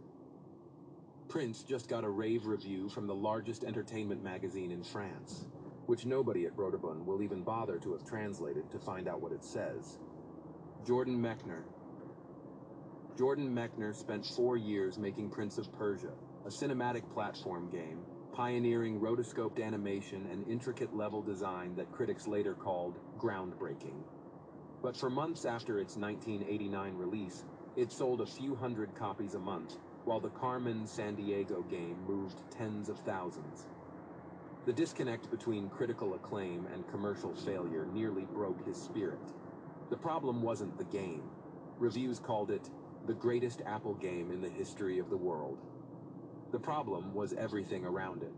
Prince just got a rave review from the largest entertainment magazine in France, which nobody at Broderbund will even bother to have translated to find out what it says. Jordan Mechner. Jordan Mechner spent 4 years making Prince of Persia, a cinematic platform game, pioneering rotoscoped animation and intricate level design that critics later called groundbreaking. But for months after its 1989 release, it sold a few hundred copies a month, while the Carmen Sandiego game moved tens of thousands. The disconnect between critical acclaim and commercial failure nearly broke his spirit. The problem wasn't the game. Reviews called it the greatest Apple game in the history of the world. The problem was everything around it,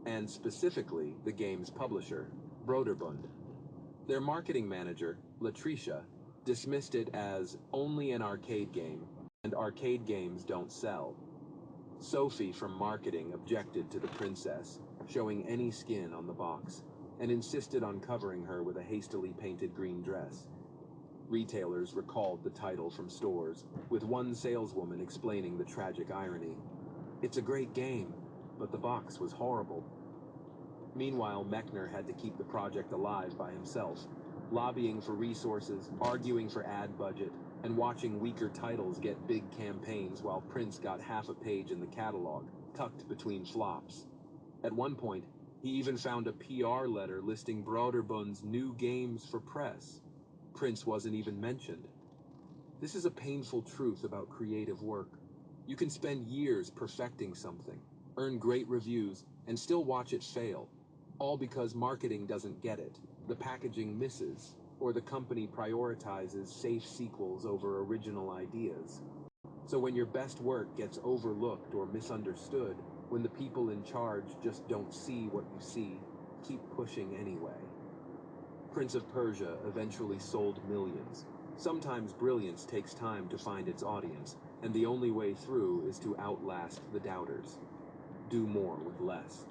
and specifically the game's publisher, Broderbund. Their marketing manager, Latricia, dismissed it as only an arcade game, and arcade games don't sell. Sophie from marketing objected to the princess, showing any skin on the box, and insisted on covering her with a hastily painted green dress. Retailers recalled the title from stores, with one saleswoman explaining the tragic irony. "It's a great game, but the box was horrible." Meanwhile, Mechner had to keep the project alive by himself, lobbying for resources, arguing for ad budget, and watching weaker titles get big campaigns while Prince got half a page in the catalog, tucked between flops. At one point, he even found a PR letter listing Broderbund's new games for press. Prince wasn't even mentioned. This is a painful truth about creative work. You can spend years perfecting something, earn great reviews, and still watch it fail, all because marketing doesn't get it, the packaging misses, or the company prioritizes safe sequels over original ideas. So when your best work gets overlooked or misunderstood, when the people in charge just don't see what you see, keep pushing anyway. Prince of Persia eventually sold millions. Sometimes brilliance takes time to find its audience, and the only way through is to outlast the doubters. Do more with less.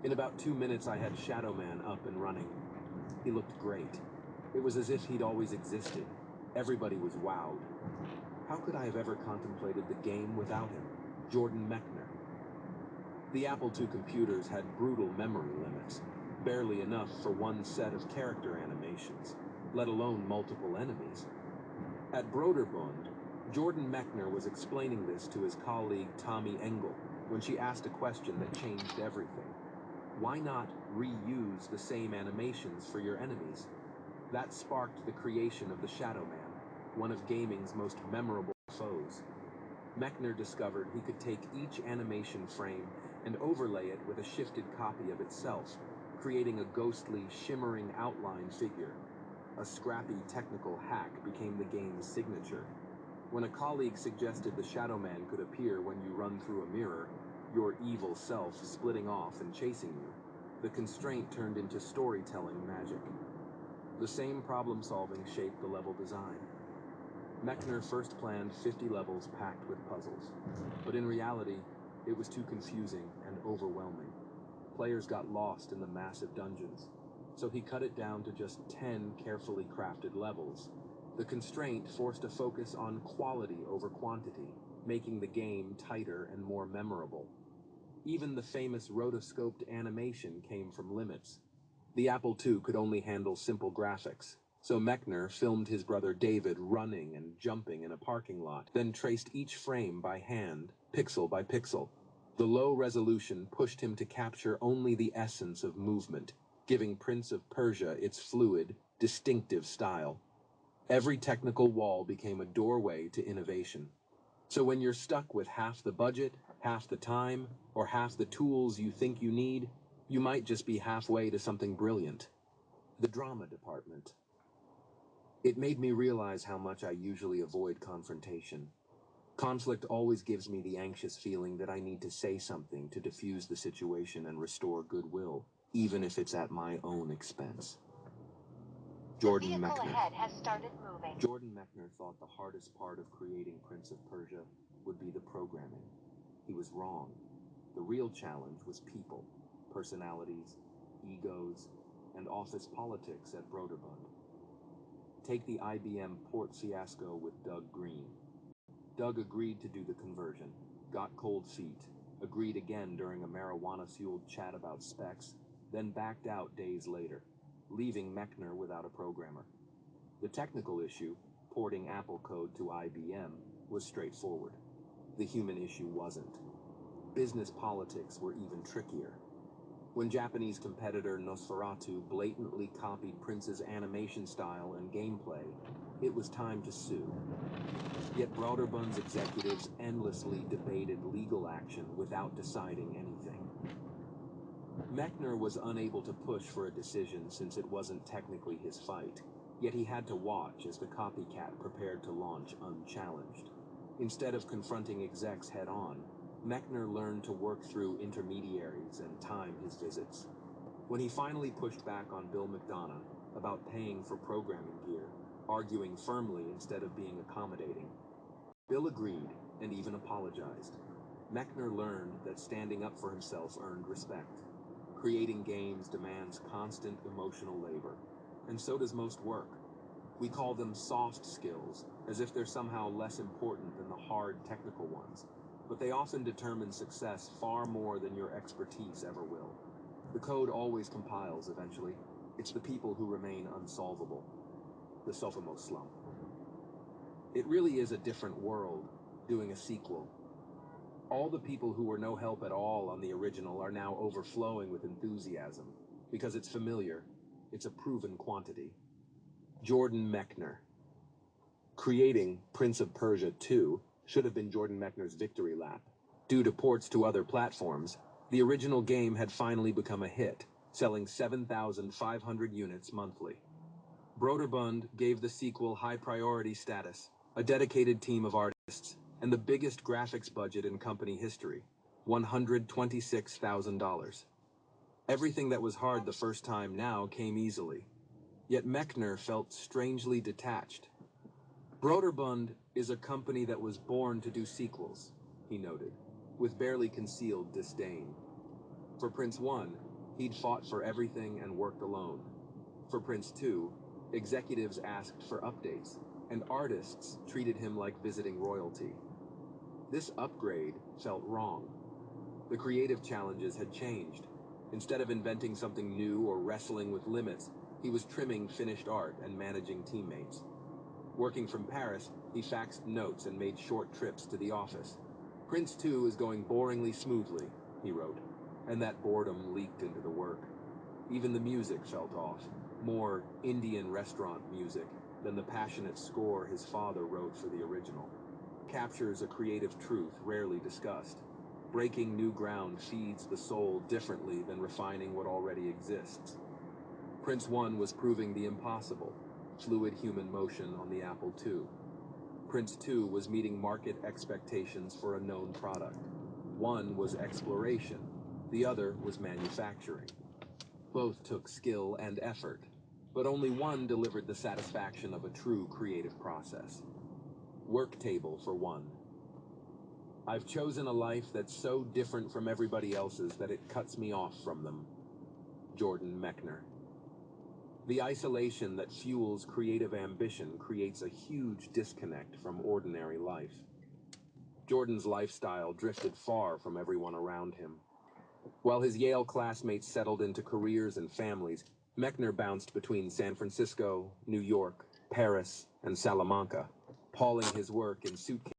In about 2 minutes, I had Shadow Man up and running. He looked great. It was as if he'd always existed. Everybody was wowed. How could I have ever contemplated the game without him? Jordan Mechner. The Apple II computers had brutal memory limits, barely enough for one set of character animations, let alone multiple enemies. At Broderbund, Jordan Mechner was explaining this to his colleague Tommy Engel when she asked a question that changed everything. Why not reuse the same animations for your enemies? That sparked the creation of the Shadow Man, one of gaming's most memorable foes. Mechner discovered he could take each animation frame and overlay it with a shifted copy of itself, creating a ghostly, shimmering outline figure. A scrappy technical hack became the game's signature. When a colleague suggested the Shadow Man could appear when you run through a mirror, your evil self splitting off and chasing you, the constraint turned into storytelling magic. The same problem-solving shaped the level design. Mechner first planned 50 levels packed with puzzles, but in reality, it was too confusing and overwhelming. Players got lost in the massive dungeons, so he cut it down to just 10 carefully crafted levels. The constraint forced a focus on quality over quantity, making the game tighter and more memorable. Even the famous rotoscoped animation came from limits. The Apple II could only handle simple graphics, So Mechner filmed his brother David running and jumping in a parking lot, then traced each frame by hand, pixel by pixel. The low resolution pushed him to capture only the essence of movement, giving Prince of Persia its fluid, distinctive style. Every technical wall became a doorway to innovation. So when you're stuck with half the budget, half the time, or half the tools you think you need, you might just be halfway to something brilliant. The drama department. It made me realize how much I usually avoid confrontation. Conflict always gives me the anxious feeling that I need to say something to diffuse the situation and restore goodwill, even if it's at my own expense. Jordan Mechner. Has started moving. Jordan Mechner thought the hardest part of creating Prince of Persia would be the programming. He was wrong. The real challenge was people, personalities, egos, and office politics at Broderbund. Take the IBM port fiasco with Doug Green. Doug agreed to do the conversion, got cold feet, agreed again during a marijuana-fueled chat about specs, then backed out days later, leaving Mechner without a programmer. The technical issue, porting Apple code to IBM, was straightforward. The human issue wasn't. Business politics were even trickier. When Japanese competitor Nosferatu blatantly copied Prince's animation style and gameplay, it was time to sue. Yet Broderbund's executives endlessly debated legal action without deciding anything. Mechner was unable to push for a decision since it wasn't technically his fight, yet he had to watch as the copycat prepared to launch unchallenged. Instead of confronting execs head-on, Mechner learned to work through intermediaries and time his visits. When he finally pushed back on Bill McDonough about paying for programming gear, arguing firmly instead of being accommodating, Bill agreed and even apologized. Mechner learned that standing up for himself earned respect. Creating games demands constant emotional labor, and so does most work. We call them soft skills, as if they're somehow less important than the hard technical ones, but they often determine success far more than your expertise ever will. The code always compiles eventually. It's the people who remain unsolvable. The sophomore slump. It really is a different world, doing a sequel. All the people who were no help at all on the original are now overflowing with enthusiasm, because it's familiar, it's a proven quantity. Jordan Mechner. Creating Prince of Persia 2 should have been Jordan Mechner's victory lap. Due to ports to other platforms, the original game had finally become a hit, selling 7,500 units monthly. Broderbund gave the sequel high priority status, a dedicated team of artists, and the biggest graphics budget in company history, $126,000. Everything that was hard the first time now came easily. Yet Mechner felt strangely detached. Broderbund is a company that was born to do sequels, he noted, with barely concealed disdain. For Prince 1, he'd fought for everything and worked alone. For Prince 2, executives asked for updates, and artists treated him like visiting royalty. This upgrade felt wrong. The creative challenges had changed. Instead of inventing something new or wrestling with limits, he was trimming finished art and managing teammates. Working from Paris, he faxed notes and made short trips to the office. Prince 2 is going boringly smoothly, he wrote, and that boredom leaked into the work. Even the music felt off, more Indian restaurant music than the passionate score his father wrote for the original. Captures a creative truth rarely discussed. Breaking new ground feeds the soul differently than refining what already exists. Prince 1 was proving the impossible, fluid human motion on the Apple II. Prince 2 was meeting market expectations for a known product. One was exploration, the other was manufacturing. Both took skill and effort, but only one delivered the satisfaction of a true creative process. Work table for one. I've chosen a life that's so different from everybody else's that it cuts me off from them. Jordan Mechner. The isolation that fuels creative ambition creates a huge disconnect from ordinary life. Jordan's lifestyle drifted far from everyone around him. While his Yale classmates settled into careers and families, Mechner bounced between San Francisco, New York, Paris, and Salamanca, hauling his work in suitcases.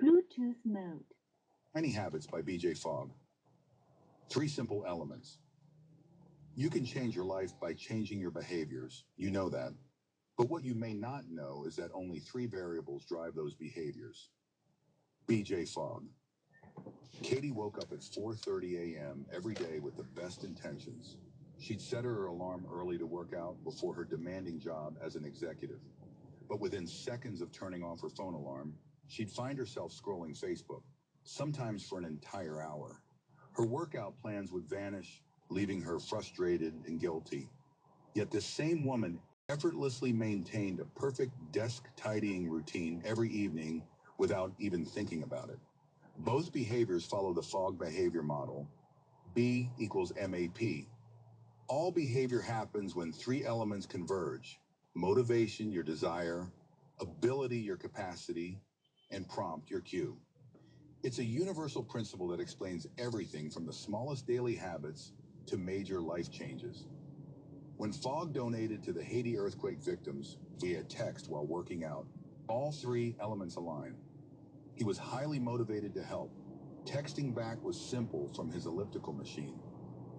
Bluetooth mode. Tiny Habits by BJ Fogg. 3 simple elements. You can change your life by changing your behaviors. You know that. But what you may not know is that only 3 variables drive those behaviors. BJ Fogg. Katie woke up at 4:30 a.m. every day with the best intentions. She'd set her alarm early to work out before her demanding job as an executive. But within seconds of turning off her phone alarm, she'd find herself scrolling Facebook, sometimes for an entire hour. Her workout plans would vanish, leaving her frustrated and guilty. Yet this same woman effortlessly maintained a perfect desk tidying routine every evening without even thinking about it. Both behaviors follow the Fogg behavior model, B equals MAP. All behavior happens when 3 elements converge: motivation, your desire; ability, your capacity; and prompt, your cue. It's a universal principle that explains everything from the smallest daily habits to major life changes. When Fogg donated to the Haiti earthquake victims via text while working out, all 3 elements align. He was highly motivated to help. Texting back was simple from his elliptical machine,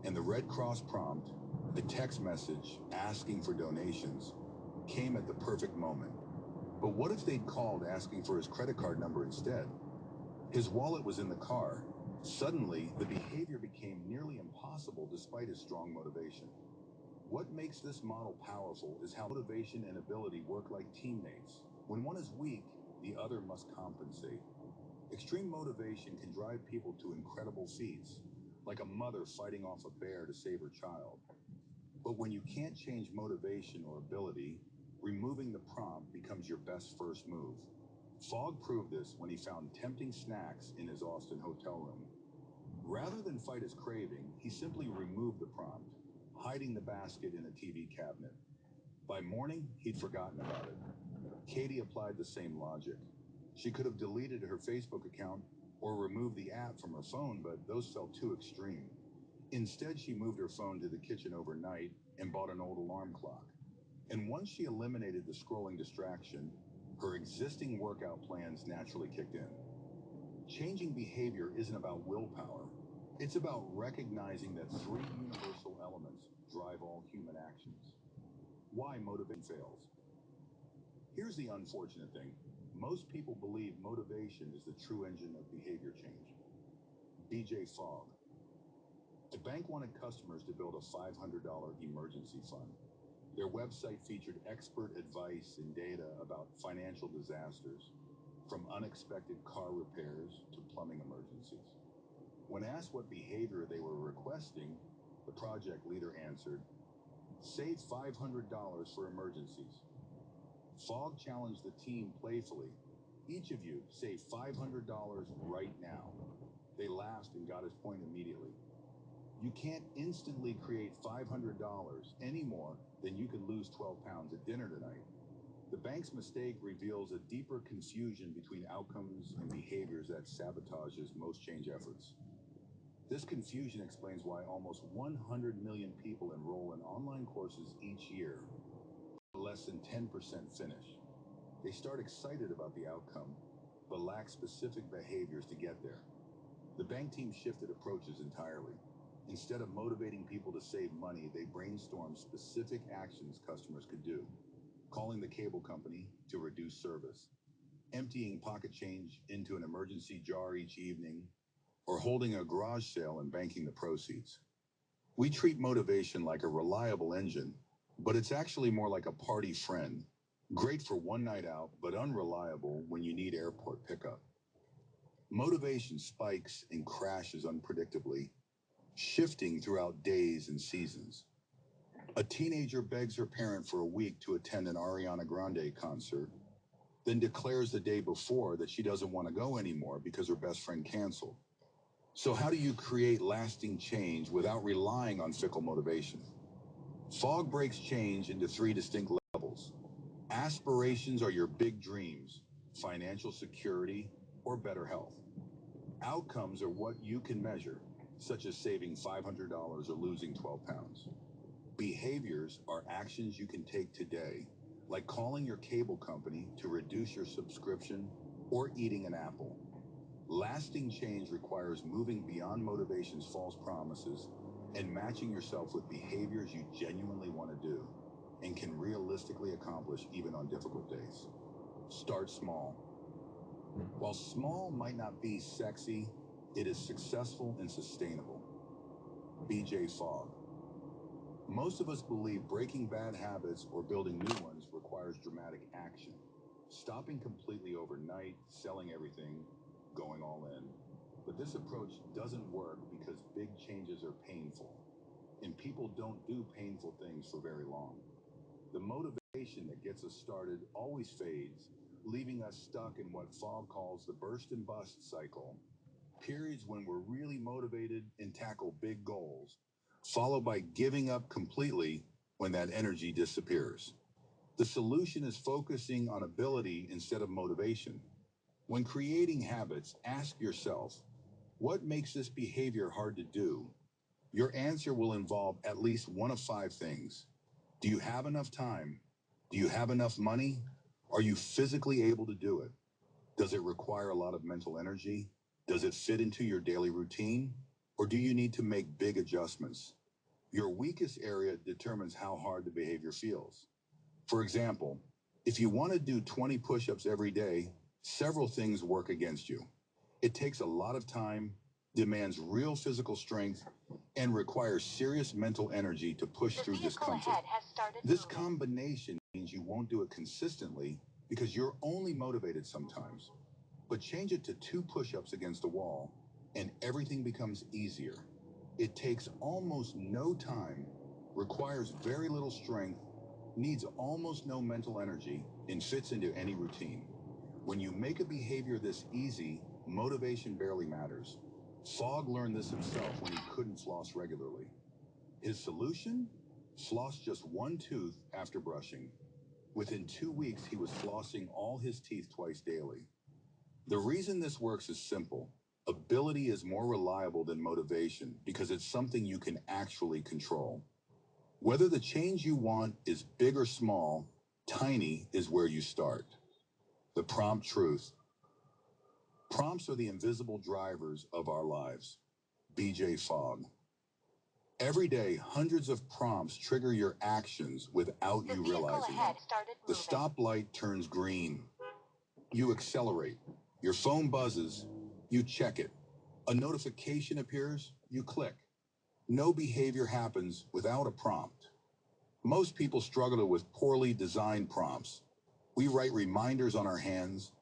and the Red Cross prompt, the text message asking for donations, came at the perfect moment. But what if they'd called asking for his credit card number instead? His wallet was in the car. Suddenly, the behavior became nearly impossible despite his strong motivation. What makes this model powerful is how motivation and ability work like teammates. When one is weak, the other must compensate. Extreme motivation can drive people to incredible feats, like a mother fighting off a bear to save her child. But when you can't change motivation or ability, removing the prompt becomes your best first move. Fogg proved this when he found tempting snacks in his Austin hotel room. Rather than fight his craving, he simply removed the prompt, hiding the basket in a TV cabinet. By morning, he'd forgotten about it. Katie applied the same logic. She could have deleted her Facebook account or removed the app from her phone, but those felt too extreme. Instead, she moved her phone to the kitchen overnight and bought an old alarm clock. And once she eliminated the scrolling distraction, her existing workout plans naturally kicked in. Changing behavior isn't about willpower. It's about recognizing that 3 universal elements drive all human actions. Why motivation fails? Here's the unfortunate thing. Most people believe motivation is the true engine of behavior change. BJ Fogg. The bank wanted customers to build a $500 emergency fund. Their website featured expert advice and data about financial disasters, from unexpected car repairs to plumbing emergencies. When asked what behavior they were requesting, the project leader answered, "Save $500 for emergencies." Fogg challenged the team playfully. "Each of you save $500 right now." They laughed and got his point immediately. You can't instantly create $500 any more than you can lose 12 pounds at dinner tonight. The bank's mistake reveals a deeper confusion between outcomes and behaviors that sabotages most change efforts. This confusion explains why almost 100 million people enroll in online courses each year, but less than 10% finish. They start excited about the outcome, but lack specific behaviors to get there. The bank team shifted approaches entirely. Instead of motivating people to save money, they brainstormed specific actions customers could do. Calling the cable company to reduce service, emptying pocket change into an emergency jar each evening, or holding a garage sale and banking the proceeds. We treat motivation like a reliable engine, but it's actually more like a party friend. Great for one night out, but unreliable when you need airport pickup. Motivation spikes and crashes unpredictably, shifting throughout days and seasons. A teenager begs her parent for a week to attend an Ariana Grande concert, then declares the day before that she doesn't want to go anymore because her best friend canceled. So how do you create lasting change without relying on fickle motivation? Fog breaks change into 3 distinct levels. Aspirations are your big dreams, financial security, or better health. Outcomes are what you can measure, such as saving $500 or losing 12 pounds. Behaviors are actions you can take today, like calling your cable company to reduce your subscription or eating an apple. Lasting change requires moving beyond motivation's false promises and matching yourself with behaviors you genuinely want to do and can realistically accomplish even on difficult days. Start small. While small might not be sexy, it is successful and sustainable. BJ Fogg. Most of us believe breaking bad habits or building new ones requires dramatic action. Stopping completely overnight, selling everything, going all in. But this approach doesn't work because big changes are painful, and people don't do painful things for very long. The motivation that gets us started always fades, leaving us stuck in what Fogg calls the burst and bust cycle. Periods when we're really motivated and tackle big goals, followed by giving up completely when that energy disappears. The solution is focusing on ability instead of motivation. When creating habits, ask yourself, what makes this behavior hard to do? Your answer will involve at least one of 5 things. Do you have enough time? Do you have enough money? Are you physically able to do it? Does it require a lot of mental energy? Does it fit into your daily routine? Or do you need to make big adjustments? Your weakest area determines how hard the behavior feels. For example, if you want to do 20 push-ups every day, several things work against you. It takes a lot of time, demands real physical strength, and requires serious mental energy to push through discomfort. This combination means you won't do it consistently because you're only motivated sometimes. But change it to 2 push-ups against a wall, and everything becomes easier. It takes almost no time, requires very little strength, needs almost no mental energy, and fits into any routine. When you make a behavior this easy, motivation barely matters. Fogg learned this himself when he couldn't floss regularly. His solution? Floss just 1 tooth after brushing. Within 2 weeks, he was flossing all his teeth twice daily. The reason this works is simple. Ability is more reliable than motivation because it's something you can actually control. Whether the change you want is big or small, tiny is where you start. The prompt truth. Prompts are the invisible drivers of our lives. BJ Fogg. Every day, hundreds of prompts trigger your actions without you realizing it. The stoplight turns green. You accelerate. Your phone buzzes. You check it. A notification appears. You click. No behavior happens without a prompt. Most people struggle with poorly designed prompts. We write reminders on our hands,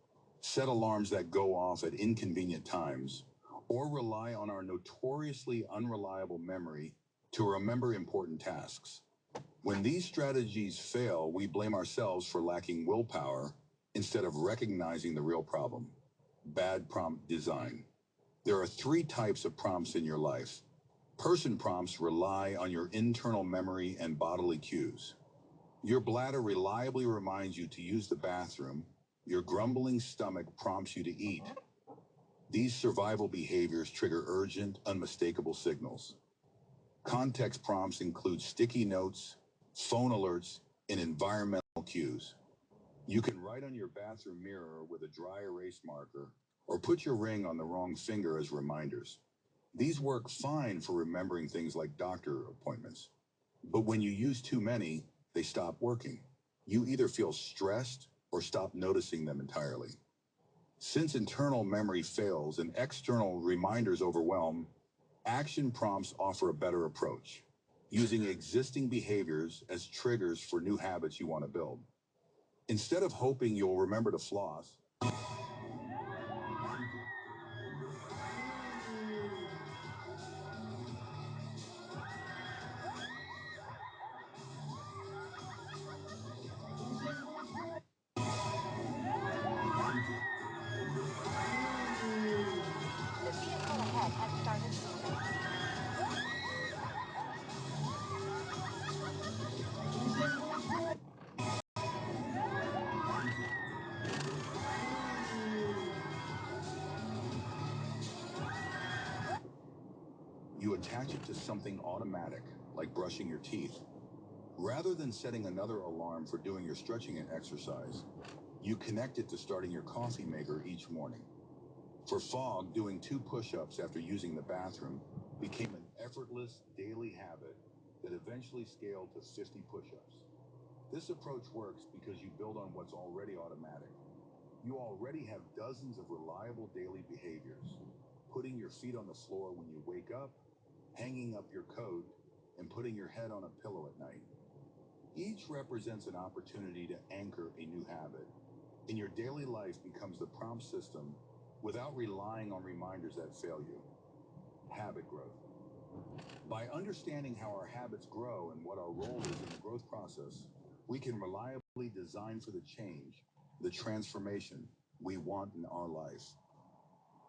set alarms that go off at inconvenient times, or rely on our notoriously unreliable memory to remember important tasks. When these strategies fail, we blame ourselves for lacking willpower instead of recognizing the real problem: bad prompt design. There are 3 types of prompts in your life. Person prompts rely on your internal memory and bodily cues. Your bladder reliably reminds you to use the bathroom. Your grumbling stomach prompts you to eat. These survival behaviors trigger urgent, unmistakable signals. Context prompts include sticky notes, phone alerts, and environmental cues. You can write on your bathroom mirror with a dry erase marker or put your ring on the wrong finger as reminders. These work fine for remembering things like doctor appointments. But when you use too many, they stop working. You either feel stressed or stop noticing them entirely. Since internal memory fails and external reminders overwhelm, action prompts offer a better approach, using existing behaviors as triggers for new habits you want to build. Instead of hoping you'll remember to floss, The vehicle ahead has started moving. you attach it to something automatic, like brushing your teeth. Rather than setting another alarm for doing your stretching and exercise, you connect it to starting your coffee maker each morning. For Fogg, doing 2 push-ups after using the bathroom became an effortless daily habit that eventually scaled to 50 push-ups. This approach works because you build on what's already automatic. You already have dozens of reliable daily behaviors: putting your feet on the floor when you wake up, hanging up your coat, and putting your head on a pillow at night. Each represents an opportunity to anchor a new habit, and your daily life becomes the prompt system without relying on reminders that fail you. Habit growth. By understanding how our habits grow and what our role is in the growth process, we can reliably design for the change, the transformation we want in our life.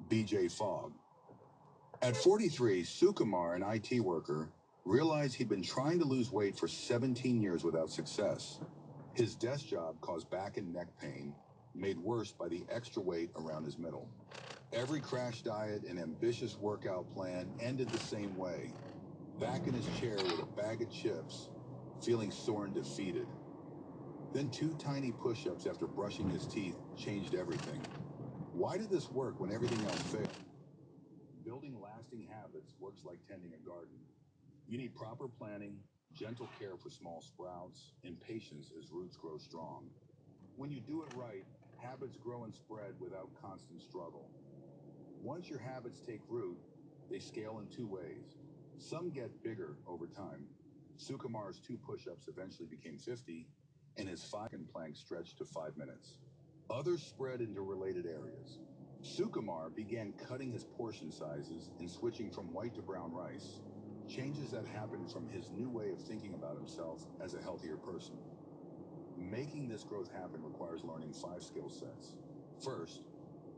BJ Fogg. At 43, Sukumar, an IT worker, realized he'd been trying to lose weight for 17 years without success. His desk job caused back and neck pain, made worse by the extra weight around his middle. Every crash diet and ambitious workout plan ended the same way: back in his chair with a bag of chips, feeling sore and defeated. Then 2 tiny push-ups after brushing his teeth changed everything. Why did this work when everything else failed? Building lasting habits works like tending a garden. You need proper planning, gentle care for small sprouts, and patience as roots grow strong. When you do it right, habits grow and spread without constant struggle. Once your habits take root, they scale in 2 ways. Some get bigger over time. Sukumar's 2 push-ups eventually became 50, and his 5 plank stretched to 5 minutes. Others spread into related areas. Sukumar began cutting his portion sizes and switching from white to brown rice, changes that happened from his new way of thinking about himself as a healthier person. Making this growth happen requires learning 5 skill sets. First,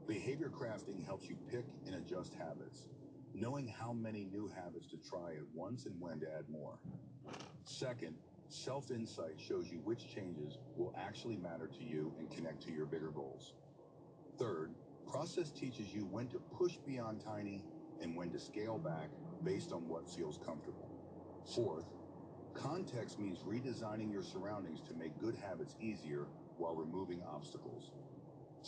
behavior crafting helps you pick and adjust habits, knowing how many new habits to try at once and when to add more. Second, self-insight shows you which changes will actually matter to you and connect to your bigger goals. Third, process teaches you when to push beyond tiny and when to scale back based on what feels comfortable. Fourth, context means redesigning your surroundings to make good habits easier while removing obstacles.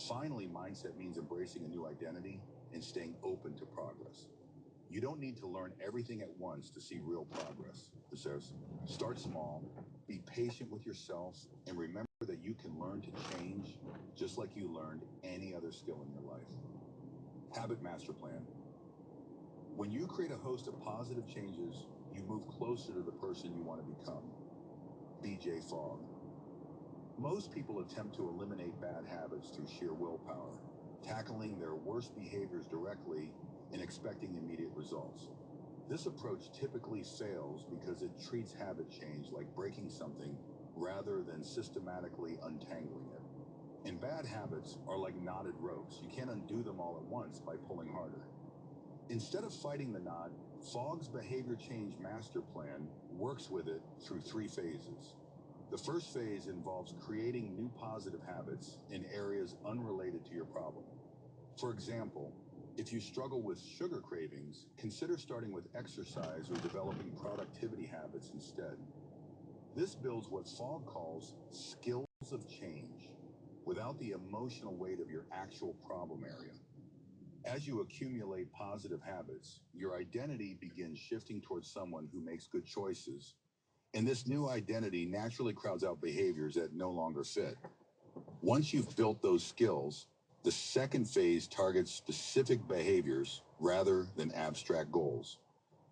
Finally, mindset means embracing a new identity and staying open to progress. You don't need to learn everything at once to see real progress. It says, start small, be patient with yourself, and remember that you can learn to change just like you learned any other skill in your life. Habit Master Plan. When you create a host of positive changes, you move closer to the person you want to become. BJ Fogg. Most people attempt to eliminate bad habits through sheer willpower, tackling their worst behaviors directly and expecting immediate results. This approach typically fails because it treats habit change like breaking something rather than systematically untangling it. And bad habits are like knotted ropes. You can't undo them all at once by pulling harder. Instead of fighting the knot, Fogg's behavior change master plan works with it through 3 phases. The first phase involves creating new positive habits in areas unrelated to your problem. For example, If you struggle with sugar cravings, consider starting with exercise or developing productivity habits instead. This builds what Fogg calls skills of change, without the emotional weight of your actual problem area. As you accumulate positive habits, your identity begins shifting towards someone who makes good choices. And this new identity naturally crowds out behaviors that no longer fit. Once you've built those skills, the second phase targets specific behaviors rather than abstract goals.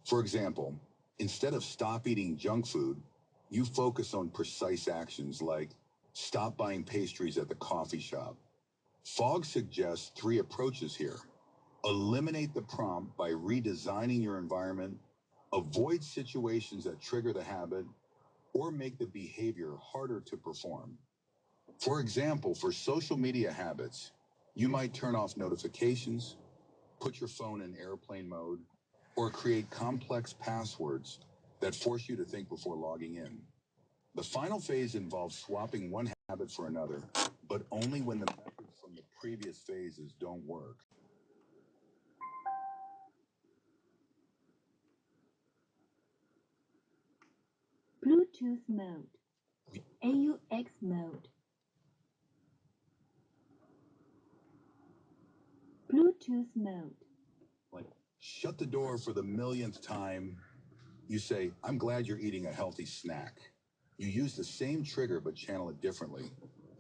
For example, instead of stop eating junk food, you focus on precise actions like stop buying pastries at the coffee shop. Fogg suggests 3 approaches here. Eliminate the prompt by redesigning your environment, avoid situations that trigger the habit, or make the behavior harder to perform. For example, for social media habits, you might turn off notifications, put your phone in airplane mode, or create complex passwords that force you to think before logging in. The final phase involves swapping one habit for another, but only when the methods from the previous phases don't work. Bluetooth mode, AUX mode, Bluetooth mode. Like, shut the door for the millionth time. You say, I'm glad you're eating a healthy snack. You use the same trigger but channel it differently.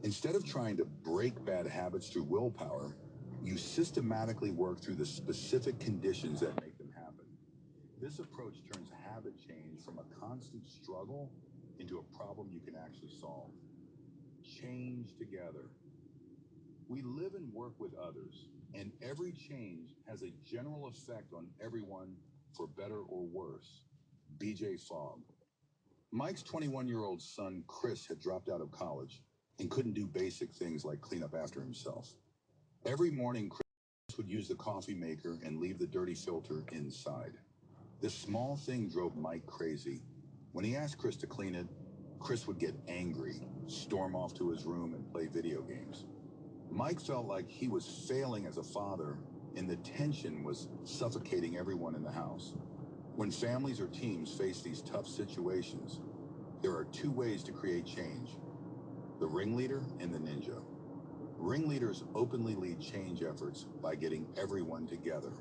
Instead of trying to break bad habits through willpower, you systematically work through the specific conditions that make them happen. This approach turns habit change from a constant struggle into a problem you can actually solve. Change together. We live and work with others, and every change has a general effect on everyone for better or worse. B.J. Fogg. Mike's 21-year-old son, Chris, had dropped out of college and couldn't do basic things like clean up after himself. Every morning, Chris would use the coffee maker and leave the dirty filter inside. This small thing drove Mike crazy. When he asked Chris to clean it, Chris would get angry, storm off to his room, and play video games. Mike felt like he was failing as a father, and the tension was suffocating everyone in the house. When families or teams face these tough situations, there are 2 ways to create change: the ringleader and the ninja. Ringleaders openly lead change efforts by getting everyone together.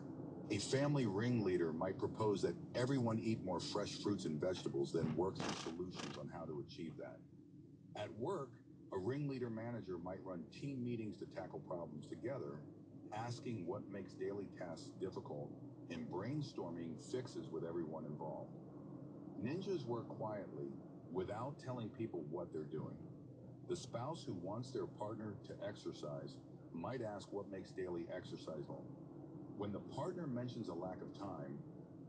A family ringleader might propose that everyone eat more fresh fruits and vegetables, then work through solutions on how to achieve that. At work, a ringleader manager might run team meetings to tackle problems together, asking what makes daily tasks difficult and brainstorming fixes with everyone involved. Ninjas work quietly without telling people what they're doing. The spouse who wants their partner to exercise might ask what makes daily exercise home. When the partner mentions a lack of time,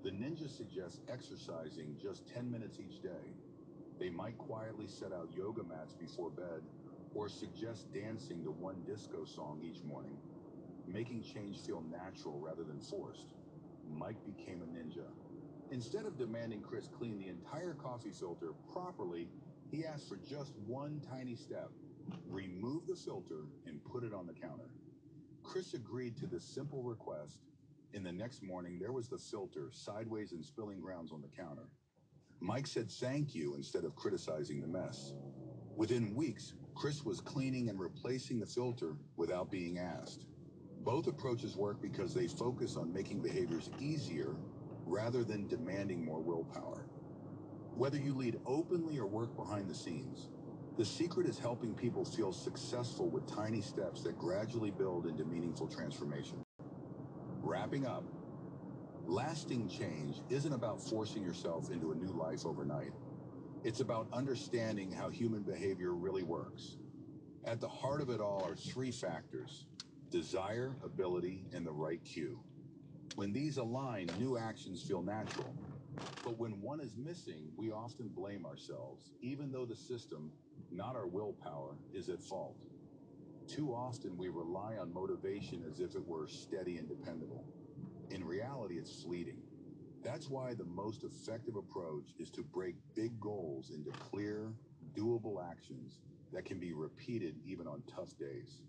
the ninja suggests exercising just 10 minutes each day. They might quietly set out yoga mats before bed or suggest dancing to one disco song each morning, making change feel natural rather than forced. Mike became a ninja. Instead of demanding Chris clean the entire coffee filter properly, he asked for just one tiny step: remove the filter and put it on the counter. Chris agreed to this simple request, and the next morning there was the filter sideways and spilling grounds on the counter. Mike said thank you instead of criticizing the mess. Within weeks, Chris was cleaning and replacing the filter without being asked. Both approaches work because they focus on making behaviors easier rather than demanding more willpower. Whether you lead openly or work behind the scenes, the secret is helping people feel successful with tiny steps that gradually build into meaningful transformation. Wrapping up, lasting change isn't about forcing yourself into a new life overnight. It's about understanding how human behavior really works. At the heart of it all are 3 factors: desire, ability, and the right cue. When these align, new actions feel natural. But when one is missing, we often blame ourselves, even though the system, not our willpower, is at fault. Too often we rely on motivation as if it were steady and dependable. In reality, it's fleeting. That's why the most effective approach is to break big goals into clear, doable actions that can be repeated even on tough days.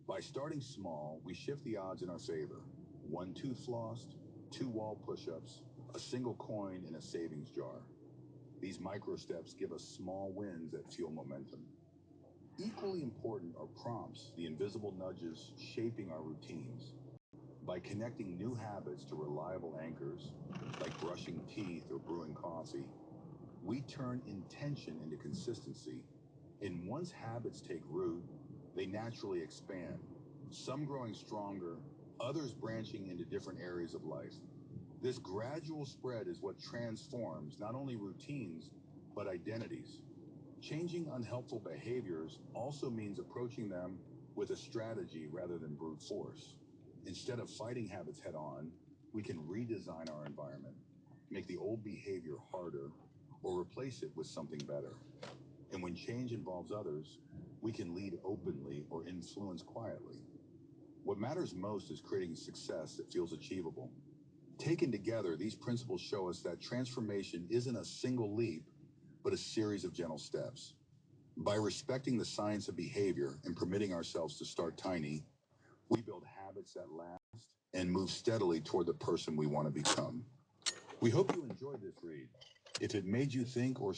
By starting small, we shift the odds in our favor. 1 tooth flossed, 2 wall push-ups, a single coin in a savings jar. These micro steps give us small wins that fuel momentum. Equally important are prompts, the invisible nudges shaping our routines. By connecting new habits to reliable anchors, like brushing teeth or brewing coffee, we turn intention into consistency. And once habits take root, they naturally expand, some growing stronger, others branching into different areas of life. This gradual spread is what transforms not only routines, but identities. Changing unhelpful behaviors also means approaching them with a strategy rather than brute force. Instead of fighting habits head on, we can redesign our environment, make the old behavior harder, or replace it with something better. And when change involves others, we can lead openly or influence quietly. What matters most is creating success that feels achievable. Taken together, these principles show us that transformation isn't a single leap, but a series of gentle steps. By respecting the science of behavior and permitting ourselves to start tiny, we build habits that last and move steadily toward the person we want to become. We hope you enjoyed this read. If it made you think or